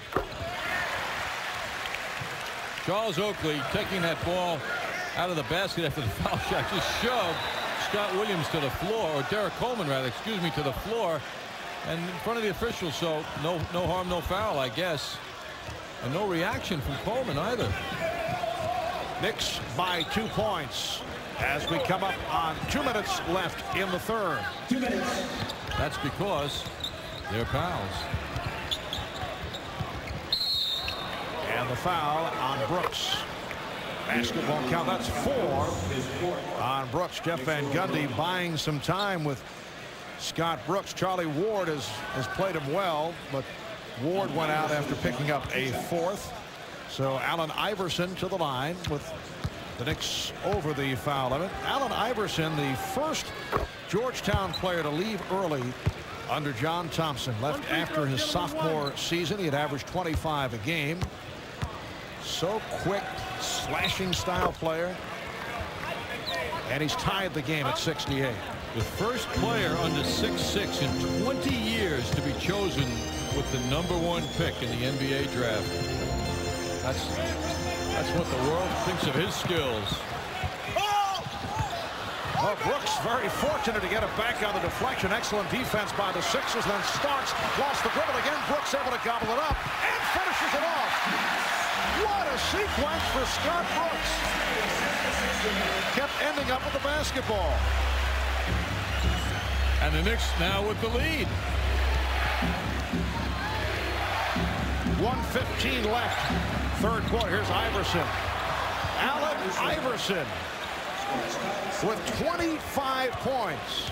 Charles Oakley taking that ball out of the basket after the foul shot. Just shoved Scott Williams to the floor, or Derek Coleman rather, excuse me, to the floor. And in front of the officials, so no harm, no foul, I guess. And no reaction from Coleman either. Knicks by 2 points as we come up on 2 minutes left in the third. 2 minutes. That's because they're pals. And the foul on Brooks. Basketball count, that's 4 on Brooks. Jeff Van Gundy buying some time with Scott Brooks. Charlie Ward has played him well, but Ward went out after picking up a 4th. So Allen Iverson to the line with the Knicks over the foul limit. Allen Iverson, the first Georgetown player to leave early under John Thompson. Left after his sophomore season. He had averaged 25 a game. So quick, slashing style player. And he's tied the game at 68. The first player under 6'6" in 20 years to be chosen with the #1 pick in the NBA draft. That's what the world thinks of his skills. Well, Brooks very fortunate to get it back on the deflection. Excellent defense by the Sixers. Then Starks lost the dribble again. Brooks able to gobble it up and finishes it off. What a sequence for Scott Brooks. Kept ending up with the basketball. And the Knicks now with the lead. 1:15 left. Third quarter. Here's Iverson. Allen Iverson with 25 points.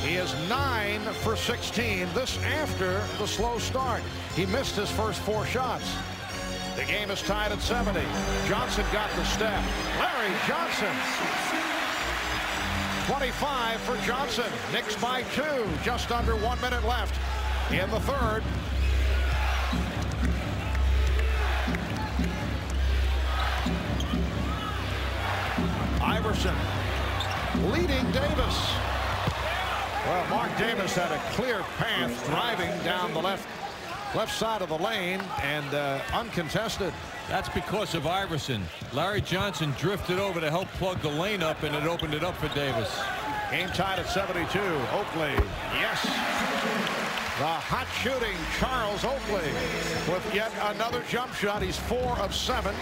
He is 9 for 16. This after the slow start. He missed his first 4 shots. The game is tied at 70. Johnson got the step. Larry Johnson. 25 for Johnson. Knicks by 2. Just under 1 minute left in the third. Iverson leading Davis. Well, Mark Davis had a clear path driving down the left side of the lane and uncontested. That's because of Iverson. Larry Johnson drifted over to help plug the lane up, and it opened it up for Davis. Game tied at 72. Oakley, yes. The hot shooting Charles Oakley with yet another jump shot. He's 4 of 7.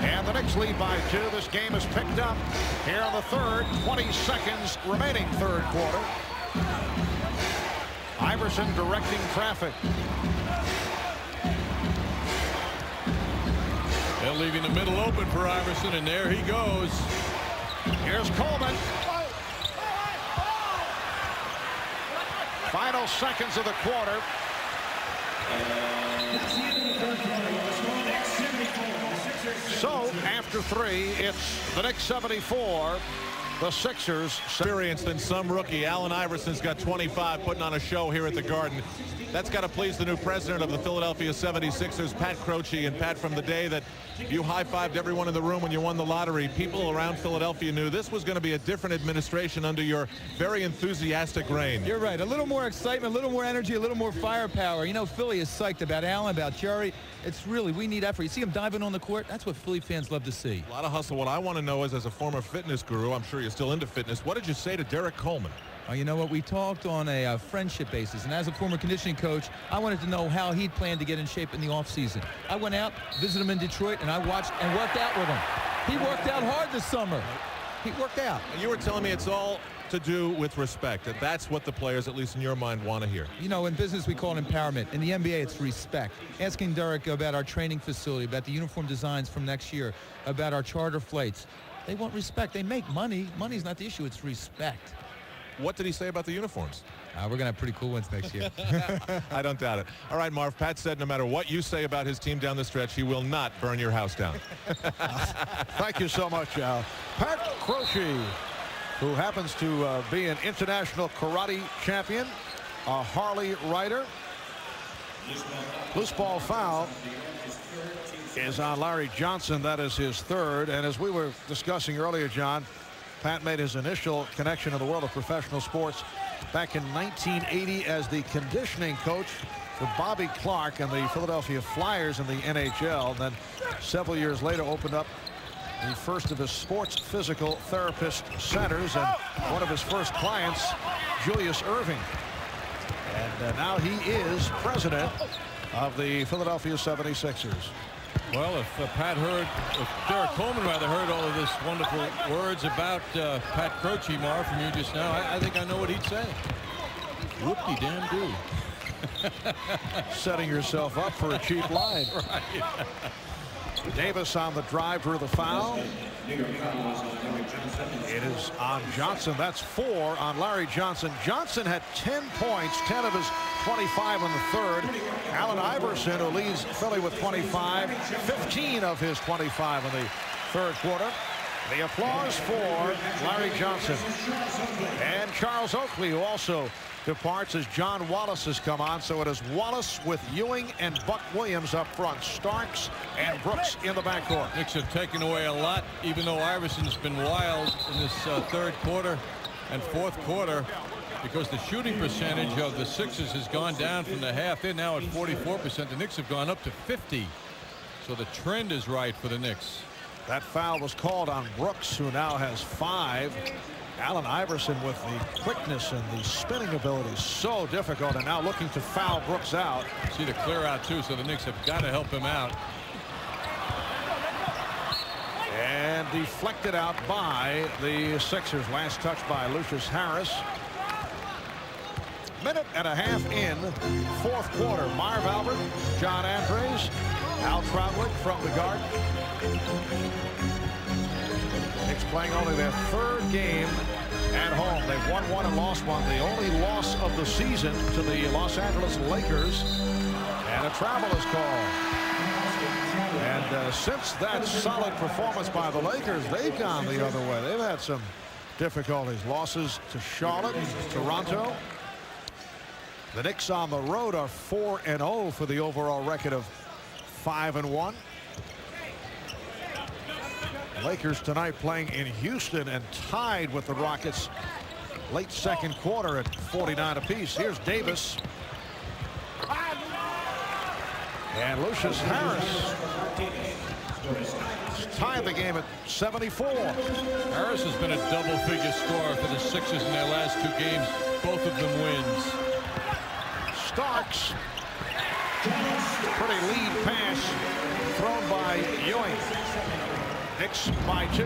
And the Knicks lead by 2. This game is picked up here on the third. 20 seconds remaining third quarter. Iverson directing traffic. They're leaving the middle open for Iverson, and there he goes. Here's Coleman. Final seconds of the quarter. So, after 3, it's the Knicks 74, the Sixers. Experienced than some rookie. Allen Iverson's got 25, putting on a show here at the Garden. That's got to please the new president of the Philadelphia 76ers, Pat Croce. And Pat, from the day that you high-fived everyone in the room when you won the lottery, people around Philadelphia knew this was going to be a different administration under your very enthusiastic reign. You're right. A little more excitement, a little more energy, a little more firepower. You know, Philly is psyched about Allen, about Jerry. It's really, we need effort. You see him diving on the court? That's what Philly fans love to see. A lot of hustle. What I want to know is, as a former fitness guru, I'm sure you're still into fitness, what did you say to Derek Coleman? Oh, you know what? We talked on a friendship basis, and as a former conditioning coach, I wanted to know how he'd planned to get in shape in the offseason. I went out, visited him in Detroit, and I watched and worked out with him. He worked out hard this summer. He worked out. And you were telling me it's all to do with respect, that that's what the players, at least in your mind, want to hear. You know, in business we call it empowerment. In the NBA, it's respect. Asking Derek about our training facility, about the uniform designs from next year, about our charter flights. They want respect. They make money. Money's not the issue. It's respect. What did he say about the uniforms? We're going to have pretty cool ones next year. I don't doubt it. All right, Marv, Pat said no matter what you say about his team down the stretch, he will not burn your house down. Thank you so much, Al. Pat Croce, who happens to be an international karate champion, a Harley rider. Loose ball foul is on Larry Johnson. That is his third. And as we were discussing earlier, John, Pat made his initial connection to the world of professional sports back in 1980 as the conditioning coach for Bobby Clark and the Philadelphia Flyers in the NHL. Then several years later opened up the first of his sports physical therapist centers, and one of his first clients, Julius Erving. And now he is president of the Philadelphia 76ers. Well, if Derek Coleman rather heard all of this wonderful words about Pat Croce, Marv, from you just now, I think I know what he'd say. Whoop-de-damn-do. Setting yourself up for a cheap line. Right. Davis on the drive for the foul. It is on Johnson. That's 4 on Larry Johnson. Johnson had 10 points, 10 of his 25 in the third. Allen Iverson, who leads Philly with 25, 15 of his 25 in the third quarter. The applause for Larry Johnson. And Charles Oakley, who also departs as John Wallace has come on. So it is Wallace with Ewing and Buck Williams up front. Starks and Brooks in the backcourt. Knicks have taken away a lot, even though Iverson's been wild in this third quarter and fourth quarter, because the shooting percentage of the Sixers has gone down from the half. They're now at 44%. The Knicks have gone up to 50. So the trend is right for the Knicks. That foul was called on Brooks, who now has 5. Allen Iverson with the quickness and the spinning ability, so difficult, and now looking to foul Brooks out. See the clear out too, so the Knicks have got to help him out. And deflected out by the Sixers. Last touch by Lucius Harris. Minute and a half in, fourth quarter. Marv Albert, John Andres, Al Trautwig from the Garden. Knicks playing only their third game at home. They've won 1 and lost 1. The only loss of the season to the Los Angeles Lakers. And a travel is called. And since that solid performance by the Lakers, they've gone the other way. They've had some difficulties. Losses to Charlotte, Toronto. The Knicks on the road are 4-0 for the overall record of 5-1. Lakers tonight playing in Houston and tied with the Rockets late second quarter at 49 apiece. Here's Davis. And Lucius Harris tied the game at 74. Harris has been a double-figure scorer for the Sixers in their last 2 games. Both of them wins. Starks. Pretty lead pass thrown by Ewing. Knicks by 2.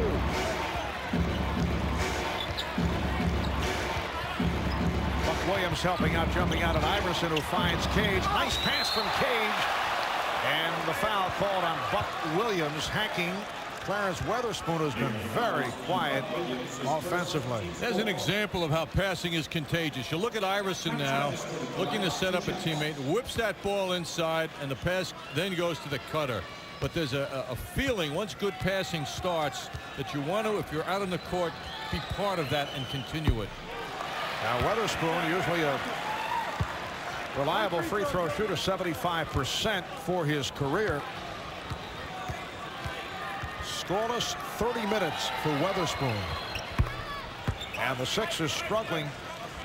Buck Williams helping out, jumping out at Iverson, who finds Cage. Nice pass from Cage. And the foul called on Buck Williams, hacking Clarence Weatherspoon, who's been very quiet offensively. There's an example of how passing is contagious. You look at Iverson now, looking to set up a teammate, whips that ball inside, and the pass then goes to the cutter. But there's a feeling once good passing starts that you want to, if you're out on the court, be part of that and continue it. Now Weatherspoon, usually a reliable free throw shooter, 75% for his career. Scoreless 30 minutes for Weatherspoon. And the Sixers struggling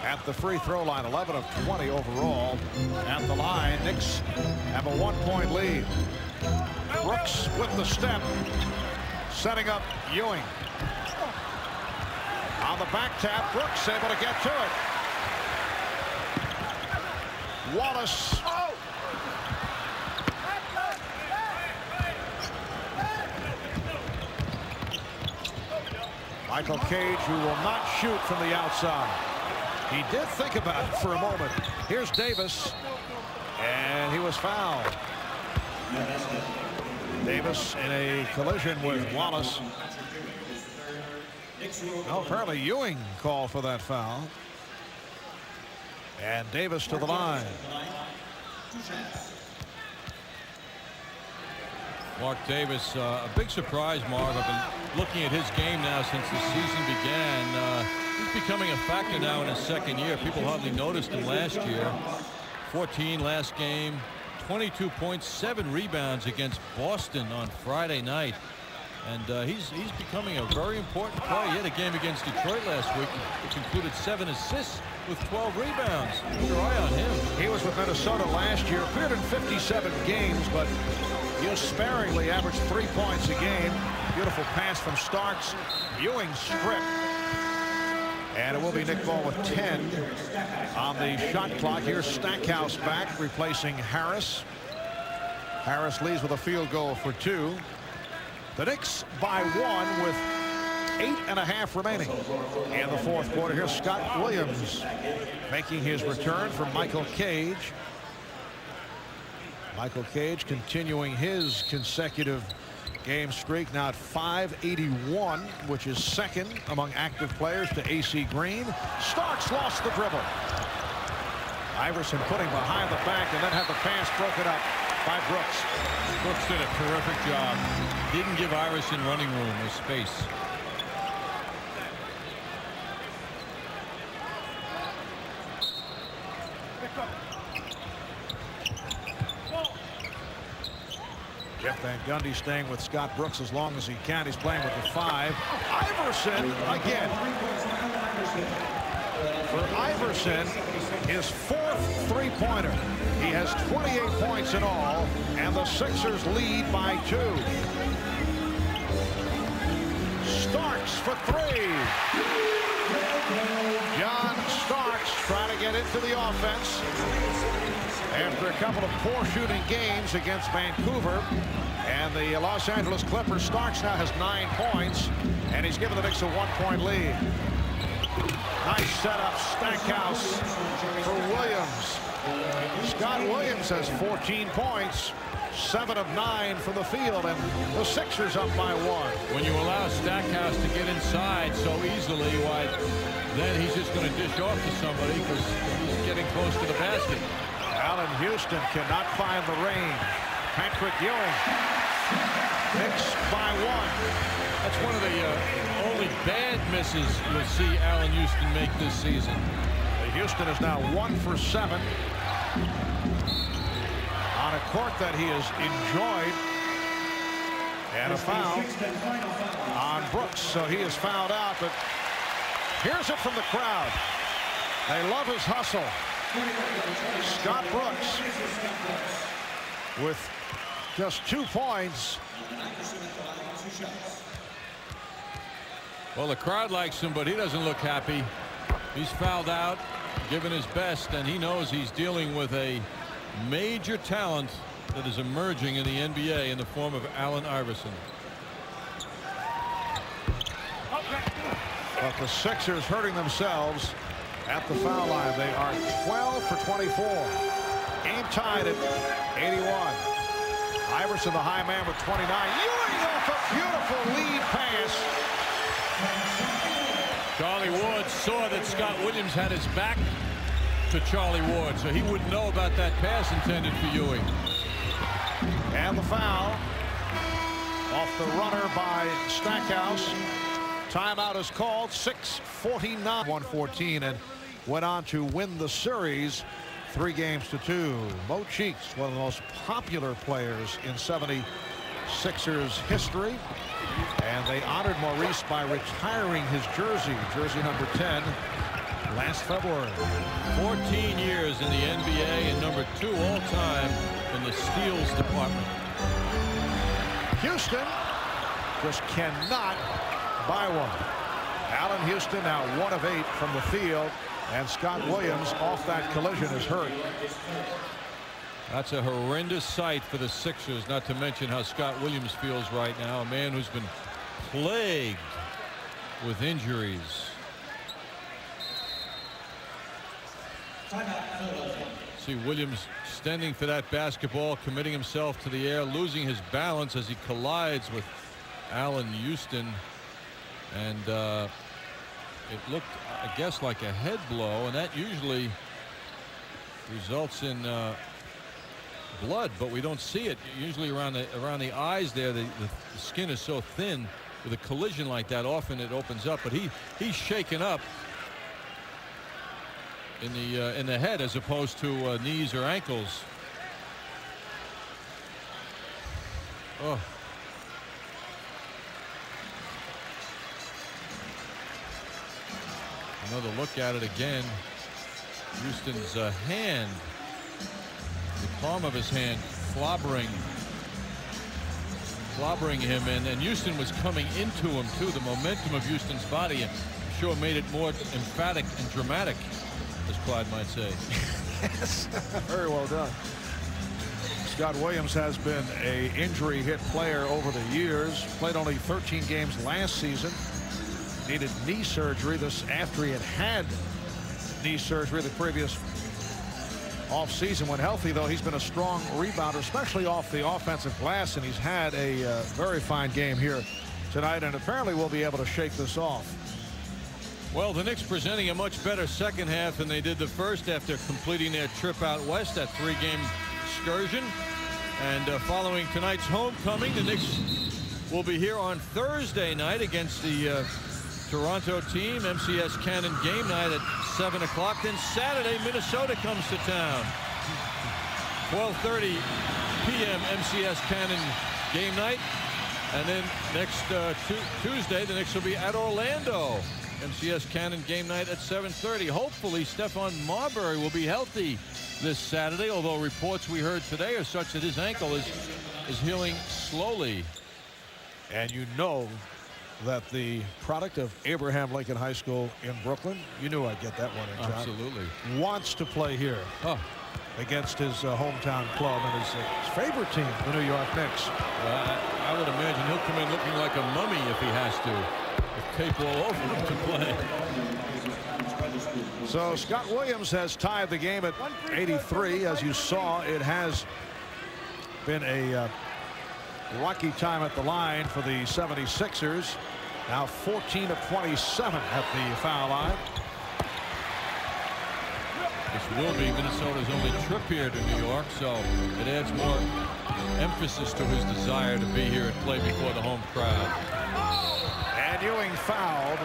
at the free throw line. 11 of 20 overall at the line. Knicks have a 1-point lead. Brooks with the step, setting up Ewing. On the back tap, Brooks able to get to it. Wallace. Michael Cage, who will not shoot from the outside. He did think about it for a moment. Here's Davis, and he was fouled. Davis in a collision with Wallace. Well, apparently Ewing called for that foul. And Davis to the line. Mark Davis, a big surprise, Mark. I've been looking at his game now since the season began. He's becoming a factor now in his second year. People hardly noticed him last year. 14 last game. 22 points, 7 rebounds against Boston on Friday night. And he's becoming a very important player. He had a game against Detroit last week, which included 7 assists with 12 rebounds. Keep your eye on him. He was with Minnesota last year, appeared in 57 games, but used sparingly, averaged 3 points a game. Beautiful pass from Starks. Ewing stripped. And it will be Nick Ball with 10 on the shot clock. Here's Stackhouse back, replacing Harris. Harris leads with a field goal for 2. The Knicks by 1 with 8.5 remaining in the fourth quarter. Here's Scott Williams making his return from Michael Cage. Michael Cage continuing his consecutive game streak, now at 581, which is second among active players to AC Green. Starks lost the dribble. Iverson putting behind the back and then had the pass broken up by Brooks. Brooks did a terrific job. Didn't give Iverson running room or space. Jeff Van Gundy staying with Scott Brooks as long as he can. He's playing with the 5. Iverson again. For Iverson, his 4th three-pointer. He has 28 points in all, and the Sixers lead by 2. Starks for 3. John Starks trying to get into the offense after a couple of poor shooting games against Vancouver and the Los Angeles Clippers. Starks now has 9 points, and he's given the Knicks a 1-point lead. Nice setup, Stackhouse for Williams. Scott Williams has 14 points, 7 of 9 from the field, and the Sixers up by 1. When you allow Stackhouse to get inside so easily, why, then he's just going to dish off to somebody because he's getting close to the basket. Allen Houston cannot find the range. Patrick Ewing. Knicks by 1. That's one of the only bad misses you'll see Allen Houston make this season. Houston is now 1 for 7 on a court that he has enjoyed, and a foul on Brooks, so he is fouled out. But here's it from the crowd. They love his hustle. Scott Brooks with just 2 points. Well, the crowd likes him, but he doesn't look happy. He's fouled out, given his best, and he knows he's dealing with a major talent that is emerging in the NBA in the form of Allen Iverson. But the Sixers hurting themselves at the foul line. They are 12 for 24. Game tied at 81. Iverson, the high man, with 29. Ewing off a beautiful lead pass. Charlie Ward saw that Scott Williams had his back to Charlie Ward, so he wouldn't know about that pass intended for Ewing. And the foul off the runner by Stackhouse. Timeout is called. 6:49. 114, and went on to win the series 3-2. Mo Cheeks, one of the most popular players in 76ers history, and they honored Maurice by retiring his jersey number 10 last February. 14 years in the NBA and number 2 all time in the steals department. Houston just cannot buy one. Allen Houston now 1 of 8 from the field, and Scott Williams off that collision is hurt. That's a horrendous sight for the Sixers, not to mention how Scott Williams feels right now, a man who's been plagued with injuries. See Williams standing for that basketball, committing himself to the air, losing his balance as he collides with Allen Houston, and it looked, I guess, like a head blow, and that usually results in blood, but we don't see it. Usually around the eyes there, the skin is so thin. With a collision like that, often it opens up, but he's shaken up in the head as opposed to knees or ankles. Oh. Another look at it again. Houston's hand, the palm of his hand, flobbering him, and Houston was coming into him too. The momentum of Houston's body, I'm sure, made it more emphatic and dramatic, as Clyde might say. Yes, very well done. Scott Williams has been a injury hit player over the years. Played only 13 games last season. Needed knee surgery this after he had knee surgery the previous offseason. When healthy, though, he's been a strong rebounder, especially off the offensive glass, and he's had a very fine game here tonight, and apparently will be able to shake this off. Well, the Knicks presenting a much better second half than they did the first after completing their trip out west, that 3-game excursion. And following tonight's homecoming, the Knicks will be here on Thursday night against the Toronto team. MCS Cannon game night at 7 o'clock. Then Saturday, Minnesota comes to town. 12:30 p.m. MCS Cannon game night. And then next Tuesday, the Knicks will be at Orlando. MCS Cannon game night at 7:30. Hopefully, Stephon Marbury will be healthy this Saturday, although reports we heard today are such that his ankle is healing slowly. And you know that the product of Abraham Lincoln High School in Brooklyn, you knew I'd get that one in, John, absolutely, wants to play here against his hometown club and his favorite team, the New York Knicks. I would imagine he'll come in looking like a mummy if he has to. With tape all over him to play. So Scott Williams has tied the game at 83. As you saw, it has been a lucky time at the line for the 76ers. Now 14 of 27 at the foul line. This will be Minnesota's only trip here to New York, so it adds more emphasis to his desire to be here and play before the home crowd. And Ewing fouled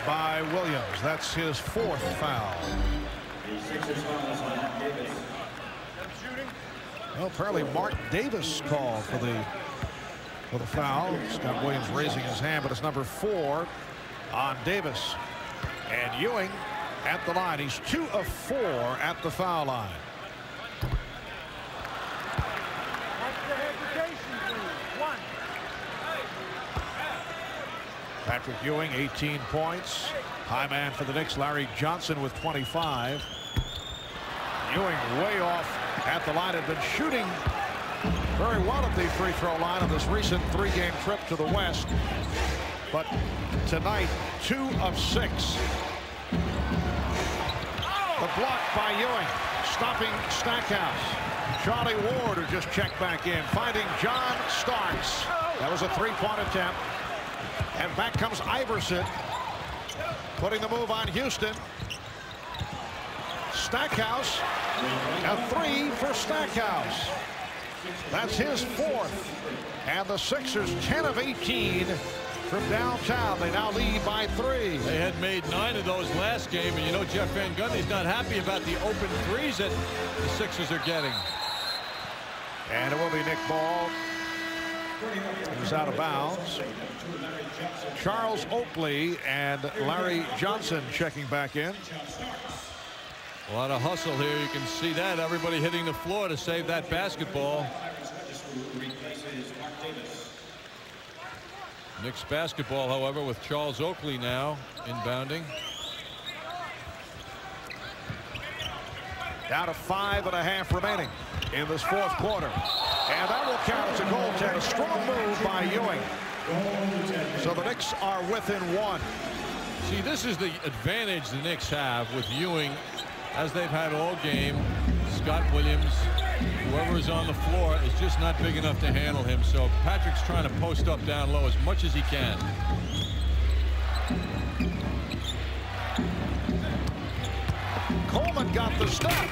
by Williams. That's his fourth foul. Well, apparently Mark Davis called for the foul. Scott Williams raising his hand, but it's number 4 on Davis. And Ewing at the line. He's 2 of 4 at the foul line. Patrick Ewing, 18 points. High man for the Knicks, Larry Johnson, with 25. Ewing way off at the line. Had been shooting very well at the free throw line on this recent 3-game trip to the West. But tonight, 2 of 6. The block by Ewing, stopping Stackhouse. Charlie Ward, who just checked back in, finding John Starks. That was a 3-point attempt. And back comes Iverson, putting the move on Houston. Stackhouse, a 3 for Stackhouse. That's his 4th. And the Sixers 10 of 18 from downtown. They now lead by 3. They had made 9 of those last game, and you know Jeff Van Gundy's not happy about the open threes that the Sixers are getting. And it will be Nick Ball. He's out of bounds. Charles Oakley and Larry Johnson checking back in. A lot of hustle here. You can see that. Everybody hitting the floor to save that basketball. Knicks basketball, however, with Charles Oakley now inbounding. Down to 5.5 remaining in this 4th quarter. And that will count as a goaltender. Strong move by Ewing. So the Knicks are within 1. See, this is the advantage the Knicks have with Ewing, as they've had all game. Scott Williams, whoever is on the floor, is just not big enough to handle him. So Patrick's trying to post up down low as much as he can. Coleman got the step.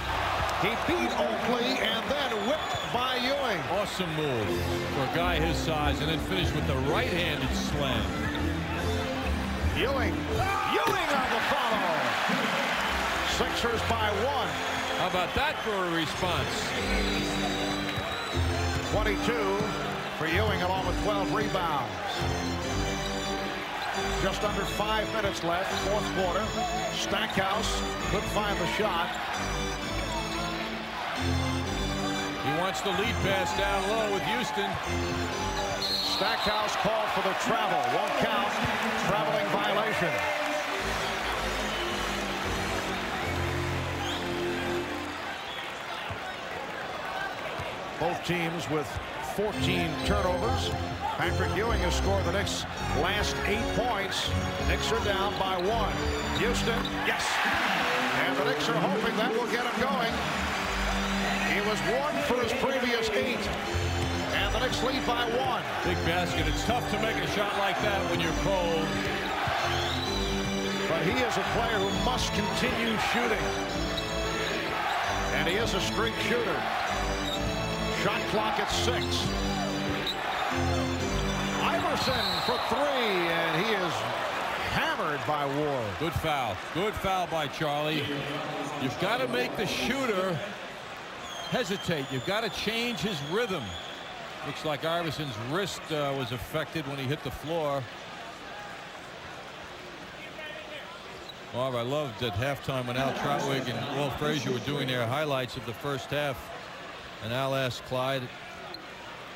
He beat Oakley and then whipped by Ewing. Awesome move for a guy his size, and then finished with the right-handed slam. Ewing on the follow. Sixers by 1. How about that for a response? 22 for Ewing, along with 12 rebounds. Just under 5 minutes left, 4th quarter. Stackhouse could find the shot. He wants the lead pass down low with Houston. Stackhouse called for the travel. Won't count. Traveling violation. Both teams with 14 turnovers. Patrick Ewing has scored the Knicks' last 8 points. Knicks are down by 1. Houston, yes. And the Knicks are hoping that will get him going. He was 1 for his previous 8. And the Knicks lead by 1. Big basket. It's tough to make a shot like that when you're cold. But he is a player who must continue shooting. And he is a streak shooter. Shot clock at 6. Iverson for 3, and he is hammered by Ward. Good foul. Good foul by Charlie. You've got to make the shooter hesitate. You've got to change his rhythm. Looks like Iverson's wrist was affected when he hit the floor. Marv, I loved at halftime when Al Trotwig and Walt Frazier were doing their highlights of the first half. And Al asked Clyde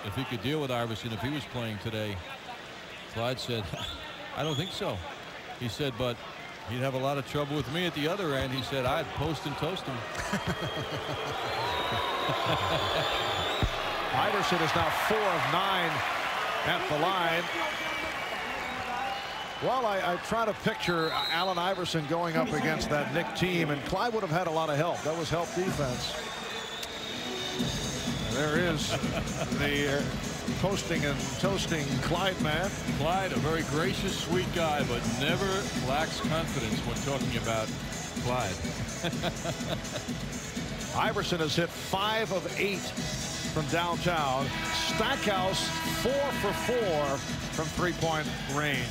if he could deal with Iverson if he was playing today. Clyde said, I don't think so. He said, but he'd have a lot of trouble with me at the other end. He said, I'd post and toast him. Iverson is now 4 of 9 at the line. Well, I try to picture Allen Iverson going up against that Knicks team, and Clyde would have had a lot of help. That was help defense. There is the posting and toasting Clyde man. Clyde, a very gracious, sweet guy, but never lacks confidence when talking about Clyde. Iverson has hit 5 of 8 from downtown. Stackhouse 4 for 4 from three-point range.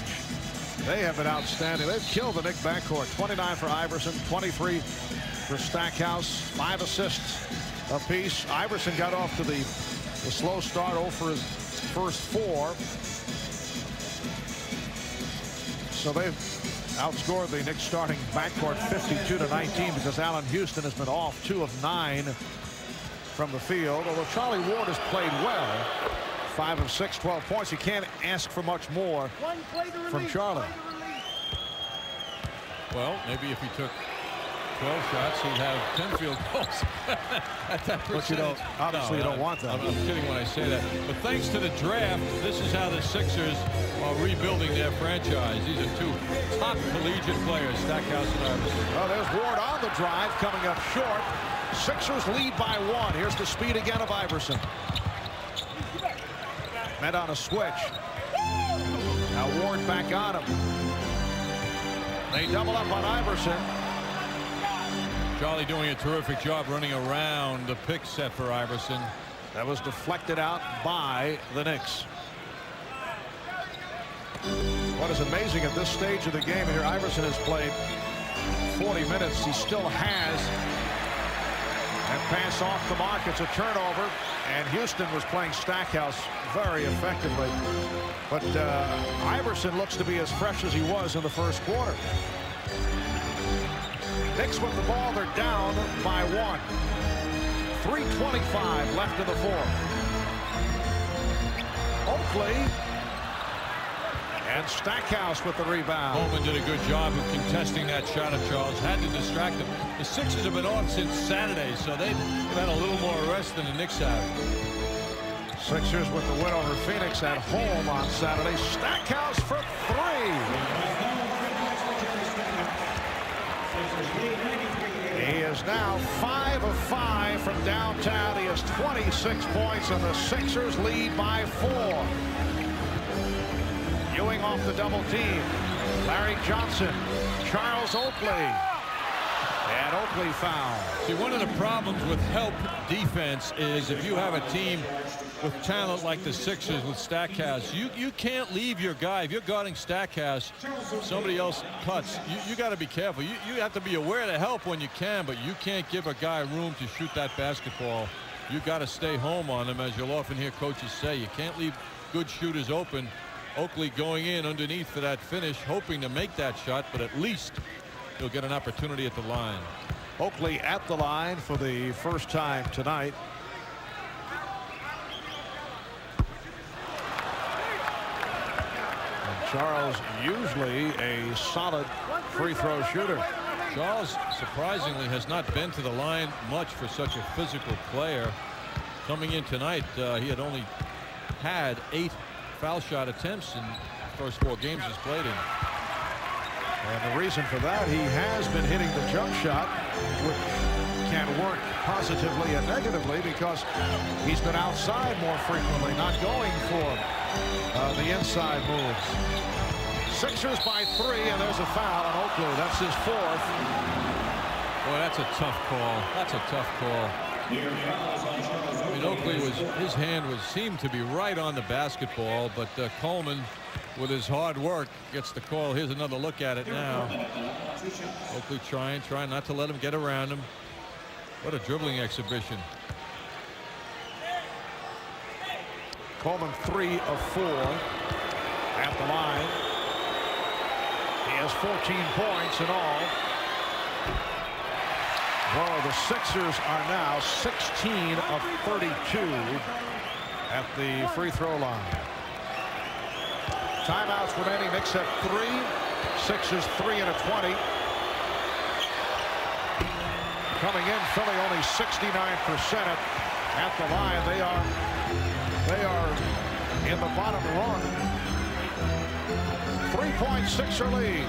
They have been outstanding. They've killed the Knicks backcourt. 29 for Iverson, 23 for Stackhouse, 5 assists apiece. Iverson got off to the slow start, 0 for his first 4. So they've outscored the Knicks starting backcourt 52-19 because Allen Houston has been off 2 of 9 from the field. Although Charlie Ward has played well, 5 of 6, 12 points. You can't ask for much more from Charlie. Well, maybe if he took 12 shots, he'd have 10 field goals at that percentage. But you don't, obviously, you don't want that. I'm kidding when I say that. But thanks to the draft, this is how the Sixers are rebuilding their franchise. These are 2 top collegiate players, Stackhouse and Iverson. Well, there's Ward on the drive, coming up short. Sixers lead by 1. Here's the speed again of Iverson. Met on a switch. Now Ward back on him. They double up on Iverson. Charlie doing a terrific job running around the pick set for Iverson. That was deflected out by the Knicks. What is amazing at this stage of the game here, Iverson has played 40 minutes. He still has. And pass off the mark. It's a turnover. And Houston was playing Stackhouse very effectively. But Iverson looks to be as fresh as he was in the first quarter. Knicks with the ball. They're down by 1. 3:25 left in the fourth. Oakley. And Stackhouse with the rebound. Coleman did a good job of contesting that shot of Charles. Had to distract him. The Sixers have been off since Saturday, so they've had a little more rest than the Knicks have. Sixers with the win over Phoenix at home on Saturday. Stackhouse for 3. He is now 5 of 5 from downtown. He has 26 points, and the Sixers lead by 4. Ewing off the double team. Larry Johnson, Charles Oakley, and Oakley foul. See, one of the problems with help defense is if you have a team with talent like the Sixers with Stackhouse, you can't leave your guy. If you're guarding Stackhouse, somebody else cuts. You got to be careful. You have to be aware to help when you can, but you can't give a guy room to shoot that basketball. You got to stay home on him, as you'll often hear coaches say. You can't leave good shooters open. Oakley going in underneath for that finish, hoping to make that shot, but at least he'll get an opportunity at the line. Oakley at the line for the first time tonight. And Charles, usually a solid free throw shooter. Charles surprisingly has not been to the line much for such a physical player. Coming in tonight, he had only had 8 foul shot attempts in the first 4 games he's played in. And the reason for that, he has been hitting the jump shot, which can work positively and negatively because he's been outside more frequently, not going for the inside moves. Sixers by 3, and there's a foul on Oakley. That's his 4th. Boy, that's a tough call. That's a tough call. I mean, Oakley his hand seemed to be right on the basketball, but Coleman with his hard work, gets the call. Here's another look at it now. Oakley trying not to let him get around him. What a dribbling exhibition. Coleman 3 of 4 at the line. He has 14 points in all. Well, the Sixers are now 16 of 32 at the free throw line. Timeouts remaining. Knicks have 3. Sixers 3 and a 20. Coming in, Philly only 69% at the line. They are in the bottom rung. 3-point Sixer lead.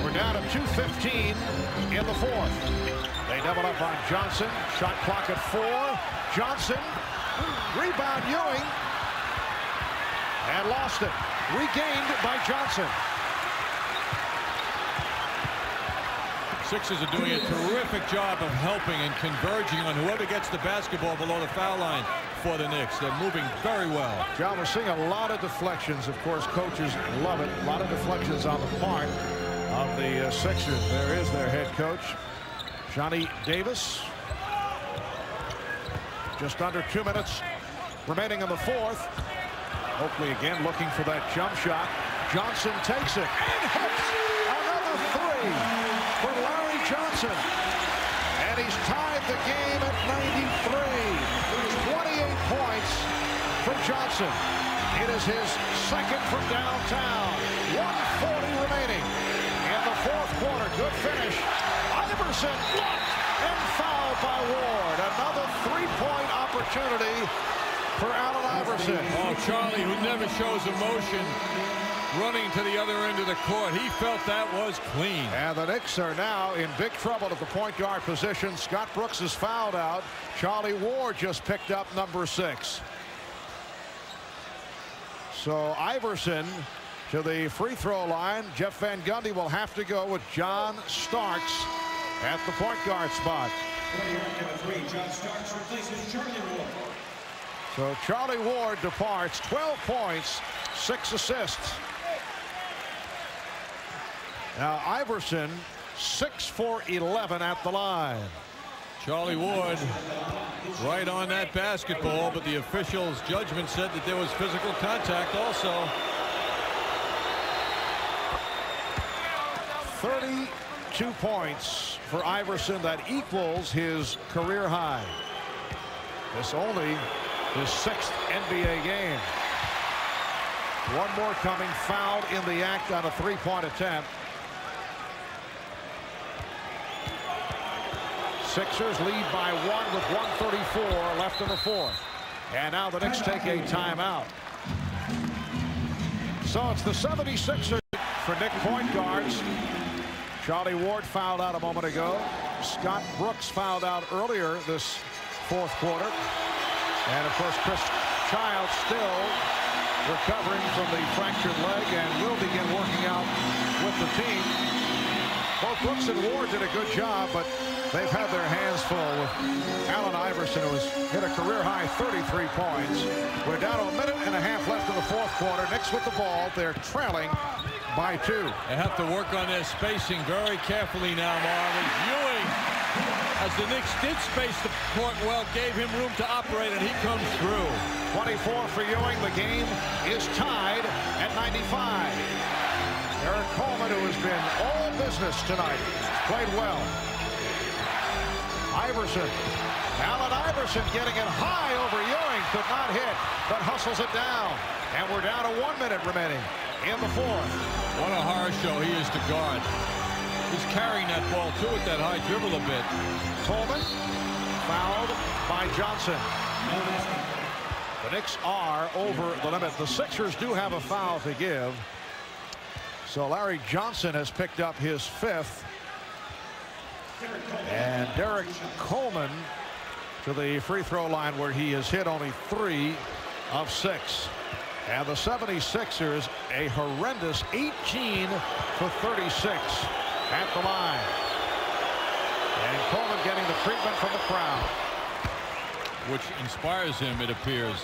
We're down to 2:15 in the fourth. They double up on Johnson. Shot clock at 4. Johnson. Rebound Ewing. And lost it. Regained by Johnson. Sixers are doing a terrific job of helping and converging on whoever gets the basketball below the foul line for the Knicks. They're moving very well. John, we're seeing a lot of deflections. Of course, coaches love it. A lot of deflections on the part of the Sixers. There is their head coach, Johnny Davis. Just under 2 minutes remaining in the fourth. Oakley again looking for that jump shot. Johnson takes it and hits another 3 for Larry Johnson. And he's tied the game at 93. 28 points for Johnson. It is his second from downtown. 1:40 remaining in the fourth quarter. Good finish. Iverson blocked and fouled by Ward. Another 3-point opportunity for Allen Iverson. Oh, Charlie, who never shows emotion, running to the other end of the court. He felt that was clean. And the Knicks are now in big trouble at the point guard position. Scott Brooks is fouled out. Charlie Ward just picked up number 6. So Iverson to the free throw line. Jeff Van Gundy will have to go with John Starks at the point guard spot. So Charlie Ward departs. 12 points, 6 assists. Now Iverson 6 for 11 at the line. Charlie Ward right on that basketball, but the official's judgment said that there was physical contact also. 32 points for Iverson. That equals his career high. This only his 6th NBA game. One more coming. Fouled in the act on a 3-point attempt. Sixers lead by 1 with 1:34 left in the fourth. And now the Knicks take a timeout. So it's the 76ers for Knick point guards. Charlie Ward fouled out a moment ago. Scott Brooks fouled out earlier this fourth quarter. And of course, Chris Childs still recovering from the fractured leg and will begin working out with the team. Both Brooks and Ward did a good job, but they've had their hands full with Allen Iverson, who has hit a career-high 33 points. We're down to a minute and a half left in the fourth quarter. Knicks with the ball. They're trailing by 2. They have to work on their spacing very carefully now, Marvin. Ewing, as the Knicks did space the court well, gave him room to operate, and he comes through. 24 for Ewing. The game is tied at 95. Eric Coleman, who has been all business tonight, played well. Iverson. Allen Iverson getting it high over Ewing. Could not hit, but hustles it down. And we're down to 1 minute remaining in the fourth. What a horror show he is to guard. He's carrying that ball, too, with that high dribble a bit. Coleman fouled by Johnson. The Knicks are over the limit. The Sixers do have a foul to give. So Larry Johnson has picked up his 5th. And Derek Coleman to the free throw line, where he has hit only 3 of 6. And the 76ers a horrendous 18 for 36 at the line. And Coleman getting the treatment from the crowd. which inspires him, it appears.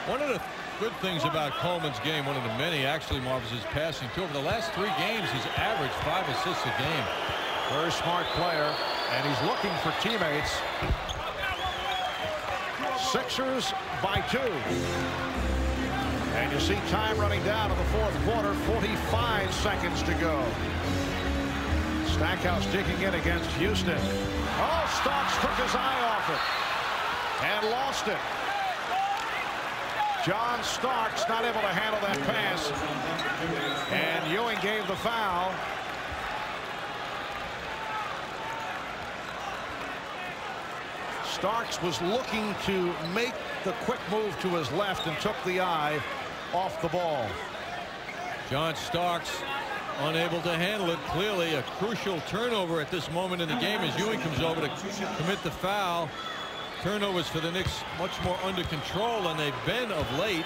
One of the good things about Coleman's game, one of the many actually, Marv, is his passing too. Over the last 3 games, he's averaged 5 assists a game. Very smart player, and he's looking for teammates. Sixers by 2. And you see time running down in the fourth quarter, 45 seconds to go. Stackhouse digging in against Houston. Oh, Starks took his eye off it and lost it. John Starks not able to handle that pass, and Ewing gave the foul. Starks was looking to make the quick move to his left and took the eye off the ball. John Starks unable to handle it. Clearly a crucial turnover at this moment in the game as Ewing comes over to commit the foul. Turnovers for the Knicks much more under control than they've been of late.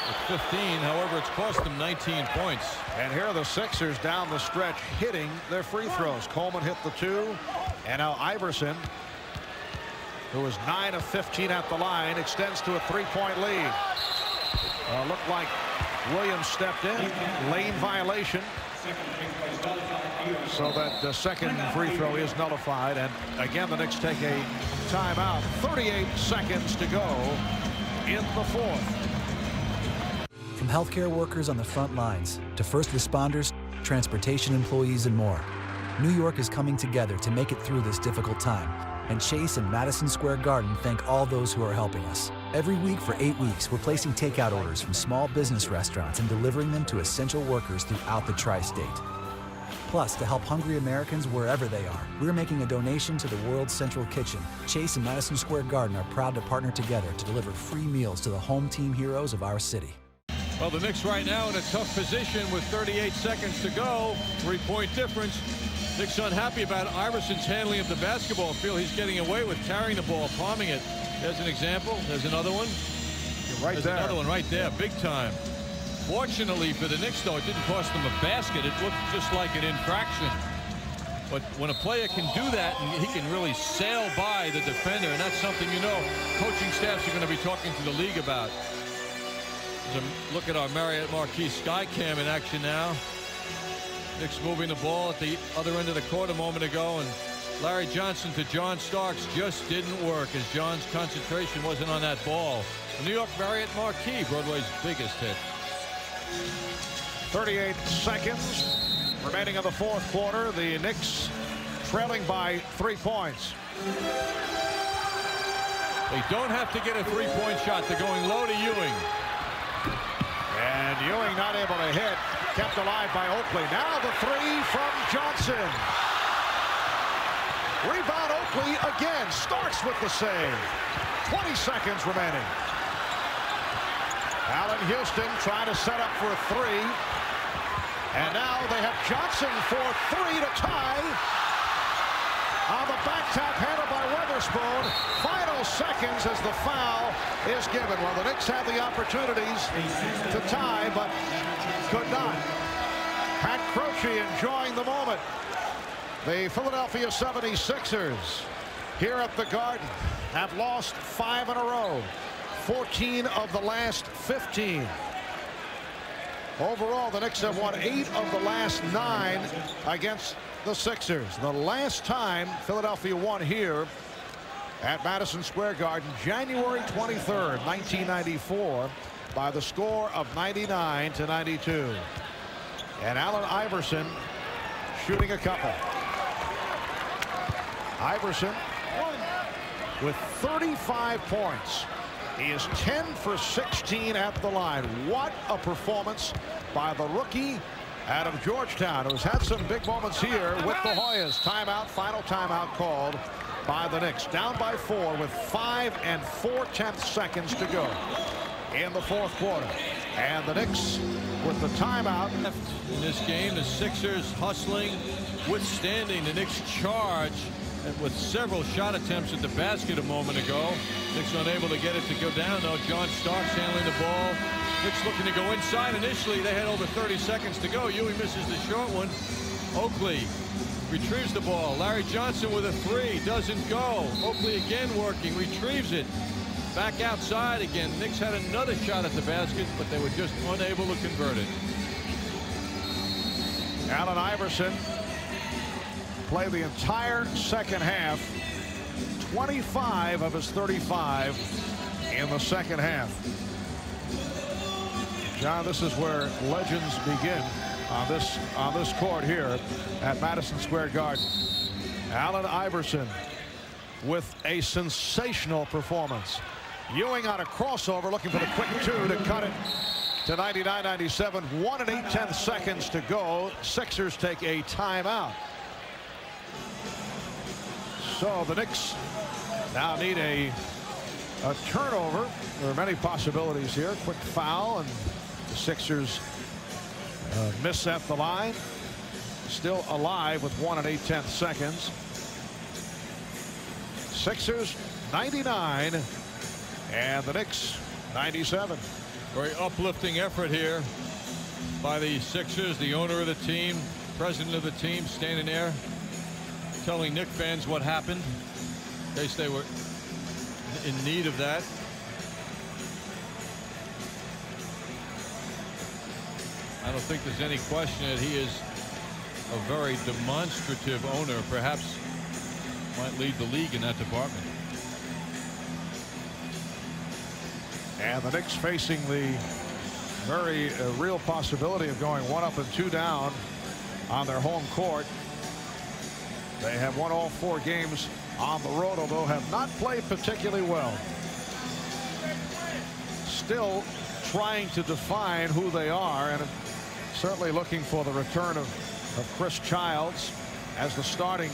At 15, however, it's cost them 19 points. And here are the Sixers down the stretch hitting their free throws. Coleman hit the 2, and now Iverson, who was 9 of 15 at the line, extends to a 3-point lead. Looked like Williams stepped in. Lane violation. So that the second free throw is nullified. And again, the Knicks take a timeout. 38 seconds to go in the fourth. From healthcare workers on the front lines to first responders, transportation employees, and more, New York is coming together to make it through this difficult time. And Chase and Madison Square Garden thank all those who are helping us. Every week for 8 weeks, we're placing takeout orders from small business restaurants and delivering them to essential workers throughout the tri-state. Plus, to help hungry Americans wherever they are, we're making a donation to the World's Central Kitchen. Chase and Madison Square Garden are proud to partner together to deliver free meals to the home team heroes of our city. Well, the Knicks right now in a tough position with 38 seconds to go. 3-point difference. Knicks unhappy about Iverson's handling of the basketball. Feel he's getting away with carrying the ball, palming it. There's an example. There's another one. There's another one right there, big time. Fortunately for the Knicks, though, it didn't cost them a basket. It looked just like an infraction. But when a player can do that, and he can really sail by the defender, and that's something, you know, coaching staffs are going to be talking to the league about. Look at our Marriott Marquis Skycam in action now. Knicks moving the ball at the other end of the court a moment ago, and Larry Johnson to John Starks just didn't work as John's concentration wasn't on that ball. The New York Marriott Marquis, Broadway's biggest hit. 38 seconds remaining in the fourth quarter. The Knicks trailing by 3 points. They don't have to get a 3-point shot. They're going low to Ewing. And Ewing not able to hit. Kept alive by Oakley. Now the 3 from Johnson. Rebound Oakley again. Starks with the save. 20 seconds remaining. Allen Houston trying to set up for a 3. And now they have Johnson for 3 to tie. On the back tap handled by Weatherspoon. Final seconds as the foul is given. Well, the Knicks had the opportunities to tie, but could not. Pat Croce enjoying the moment. The Philadelphia 76ers here at the Garden have lost 5 in a row. 14 of the last 15. Overall, the Knicks have won 8 of the last 9 against the Sixers. The last time Philadelphia won here at Madison Square Garden, January 23rd, 1994, by the score of 99-92. And Allen Iverson shooting a couple. Iverson with 35 points. He is 10 for 16 at the line. What a performance by the rookie out of Georgetown, who's had some big moments here with the Hoyas. Timeout, final timeout called by the Knicks. Down by 4 with 5 4/10 seconds to go in the fourth quarter. And the Knicks with the timeout. In this game, the Sixers hustling, withstanding the Knicks charge with several shot attempts at the basket a moment ago. Knicks unable to get it to go down, though. John Starks handling the ball. Knicks looking to go inside. Initially, they had over 30 seconds to go. Ewing misses the short one. Oakley retrieves the ball. Larry Johnson with a three. Doesn't go. Oakley again working. Retrieves it. Back outside again. Knicks had another shot at the basket, but they were just unable to convert it. Allen Iverson played the entire second half. 25 of his 35 in the second half. John, this is where legends begin on this court here at Madison Square Garden. Allen Iverson with a sensational performance. Ewing on a crossover, looking for the quick two to cut it to 99-97. 1 8/10 seconds to go. Sixers take a timeout. So the Knicks now need a turnover. There are many possibilities here. Quick foul, and the Sixers miss at the line. Still alive with 1 8/10 seconds. Sixers 99 and the Knicks 97. Very uplifting effort here by the Sixers. The owner of the team, president of the team, standing there telling Knicks fans what happened in case they were in need of that. I don't think there's any question that he is a very demonstrative owner. Perhaps might lead the league in that department. And the Knicks facing the very real possibility of going 1 up and 2 down on their home court. They have won all 4 games on the road, although have not played particularly well. Still trying to define who they are, and certainly looking for the return of Chris Childs as the starting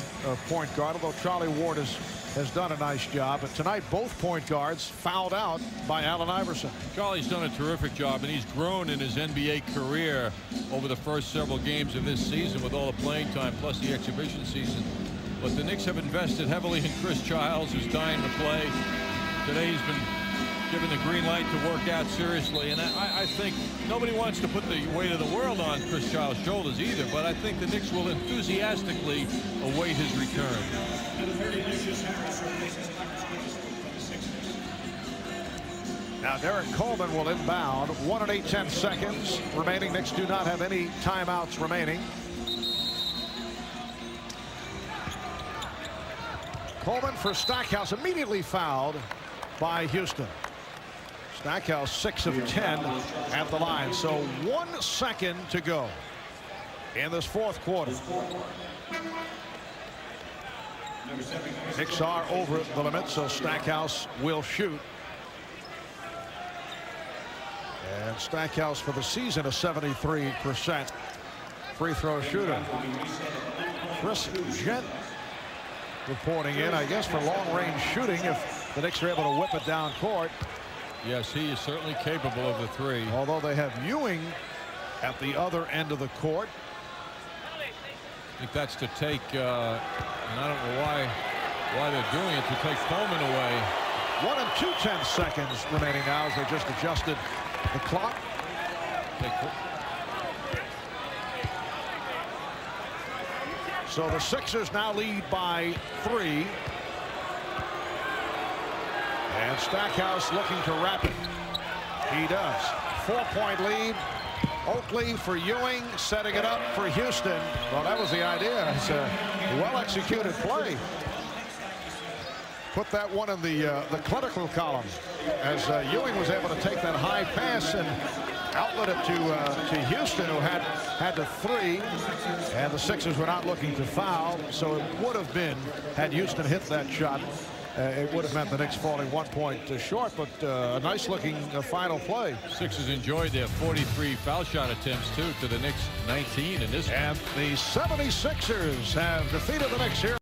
point guard, although Charlie Ward has done a nice job. But tonight, both point guards fouled out by Allen Iverson. Charlie's done a terrific job, and he's grown in his NBA career over the first several games of this season with all the playing time plus the exhibition season. But the Knicks have invested heavily in Chris Childs, who's dying to play. Today he's been given the green light to work out seriously, and I think nobody wants to put the weight of the world on Chris Childs' shoulders either, but I think the Knicks will enthusiastically await his return. Now Derek Coleman will inbound. 1 8/10 seconds remaining. Knicks do not have any timeouts remaining. Coleman for Stackhouse, immediately fouled by Houston. Stackhouse 6 of 10 at the line. So 1 second to go in this fourth quarter. Knicks are over the limit, so Stackhouse will shoot. And Stackhouse for the season a 73% free throw shooter. Chris Gent reporting in, I guess, for long range shooting if the Knicks are able to whip it down court. Yes, he is certainly capable of the three. Although they have Ewing at the other end of the court. I think that's to take, and I don't know why they're doing it, to take Coleman away. 1 2/10 seconds remaining now as they just adjusted the clock. So the Sixers now lead by 3. And Stackhouse looking to wrap it. He does. 4-point lead. Oakley for Ewing, setting it up for Houston. Well, that was the idea. It's a well-executed play. Put that one in the clinical column as Ewing was able to take that high pass and outlet it to Houston, who had the 3, and the Sixers were not looking to foul. So it would have been, had Houston hit that shot, it would have meant the Knicks falling 1 point short, but a nice looking final play. Sixers enjoyed their 43 foul shot attempts too, to the Knicks 19 in this. And the 76ers have defeated the Knicks here.